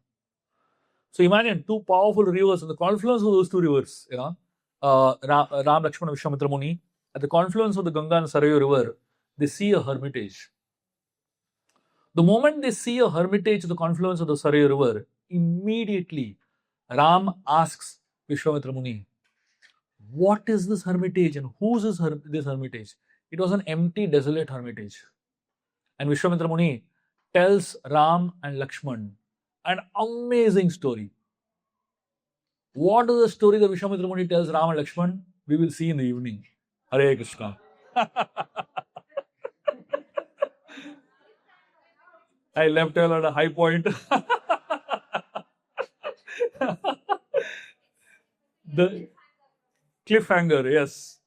So imagine two powerful rivers and the confluence of those two rivers. Ram, Lakshmana, Vishwamitra Muni, at the confluence of the Ganga and Saryu river, they see a hermitage. The moment they see a hermitage at the confluence of the Saryu river, immediately Ram asks Vishwamitra Muni, what is this hermitage and whose is this hermitage? It was an empty, desolate hermitage. And Vishwamitra Muni tells Ram and Lakshman an amazing story. What is the story that Vishwamitra Muni tells Ram and Lakshman? We will see in the evening. Hare Krishna. I left her at a high point. The cliffhanger, yes.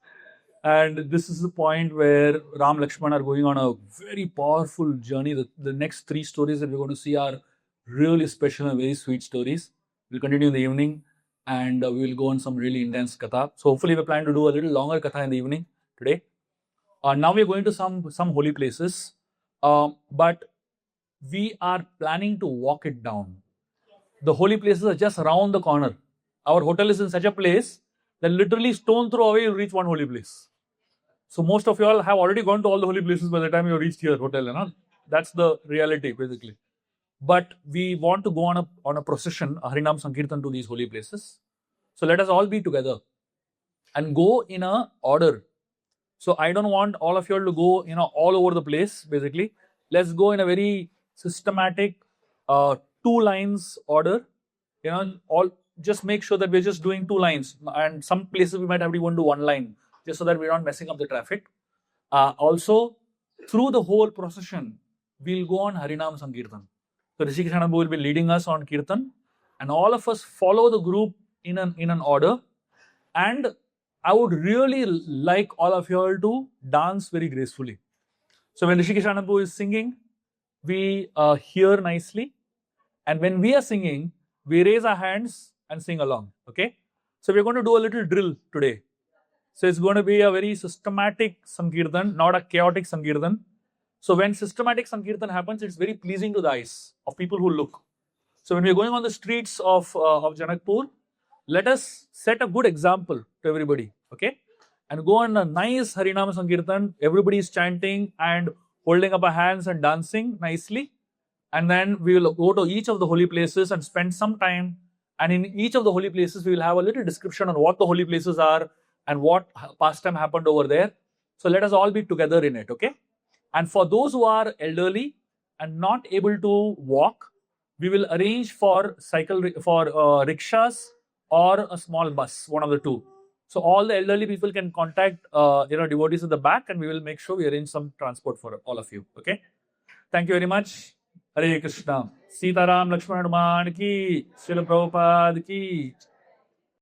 And this is the point where Ram Lakshman are going on a very powerful journey. The next three stories that we're going to see are really special and very sweet stories. We'll continue in the evening and we will go on some really intense katha. So hopefully we plan to do a little longer katha in the evening today. Now we're going to some holy places, but we are planning to walk it down. The holy places are just around the corner. Our hotel is in such a place that literally stone throw away you'll reach one holy place. So most of you all have already gone to all the holy places by the time you reached your hotel. That's the reality basically. But we want to go on a procession, a Harinam Sankirtan to these holy places. So let us all be together and go in a order. So I don't want all of you all to go all over the place basically. Let's go in a very systematic 2 lines order. All just make sure that we're just doing 2 lines, and some places we might have to even do 1 line just so that we're not messing up the traffic. Also, through the whole procession, we'll go on Harinam Sankirtan. So Rishikesh Anandbu will be leading us on Kirtan, and all of us follow the group in an order. And I would really like all of you all to dance very gracefully. So when Rishikesh Anandbu is singing, we hear nicely, and when we are singing, we raise our hands and sing along. Okay? So we're going to do a little drill today. So it's going to be a very systematic Sankirtan, not a chaotic Sankirtan. So when systematic Sankirtan happens, it's very pleasing to the eyes of people who look. So when we're going on the streets of Janakpur, let us set a good example to everybody. Okay? And go on a nice Harinam Sankirtan. Everybody is chanting and holding up our hands and dancing nicely. And then we will go to each of the holy places and spend some time. And in each of the holy places, we will have a little description on what the holy places are and what pastime happened over there. So let us all be together in it, okay? And for those who are elderly and not able to walk, we will arrange for rickshaws or a small bus, one of the two. So all the elderly people can contact devotees at the back, and we will make sure we arrange some transport for all of you, okay? Thank you very much. Hare Krishna. Sita Ram Lakshman Hanuman ki, Srila Prabhupada ki.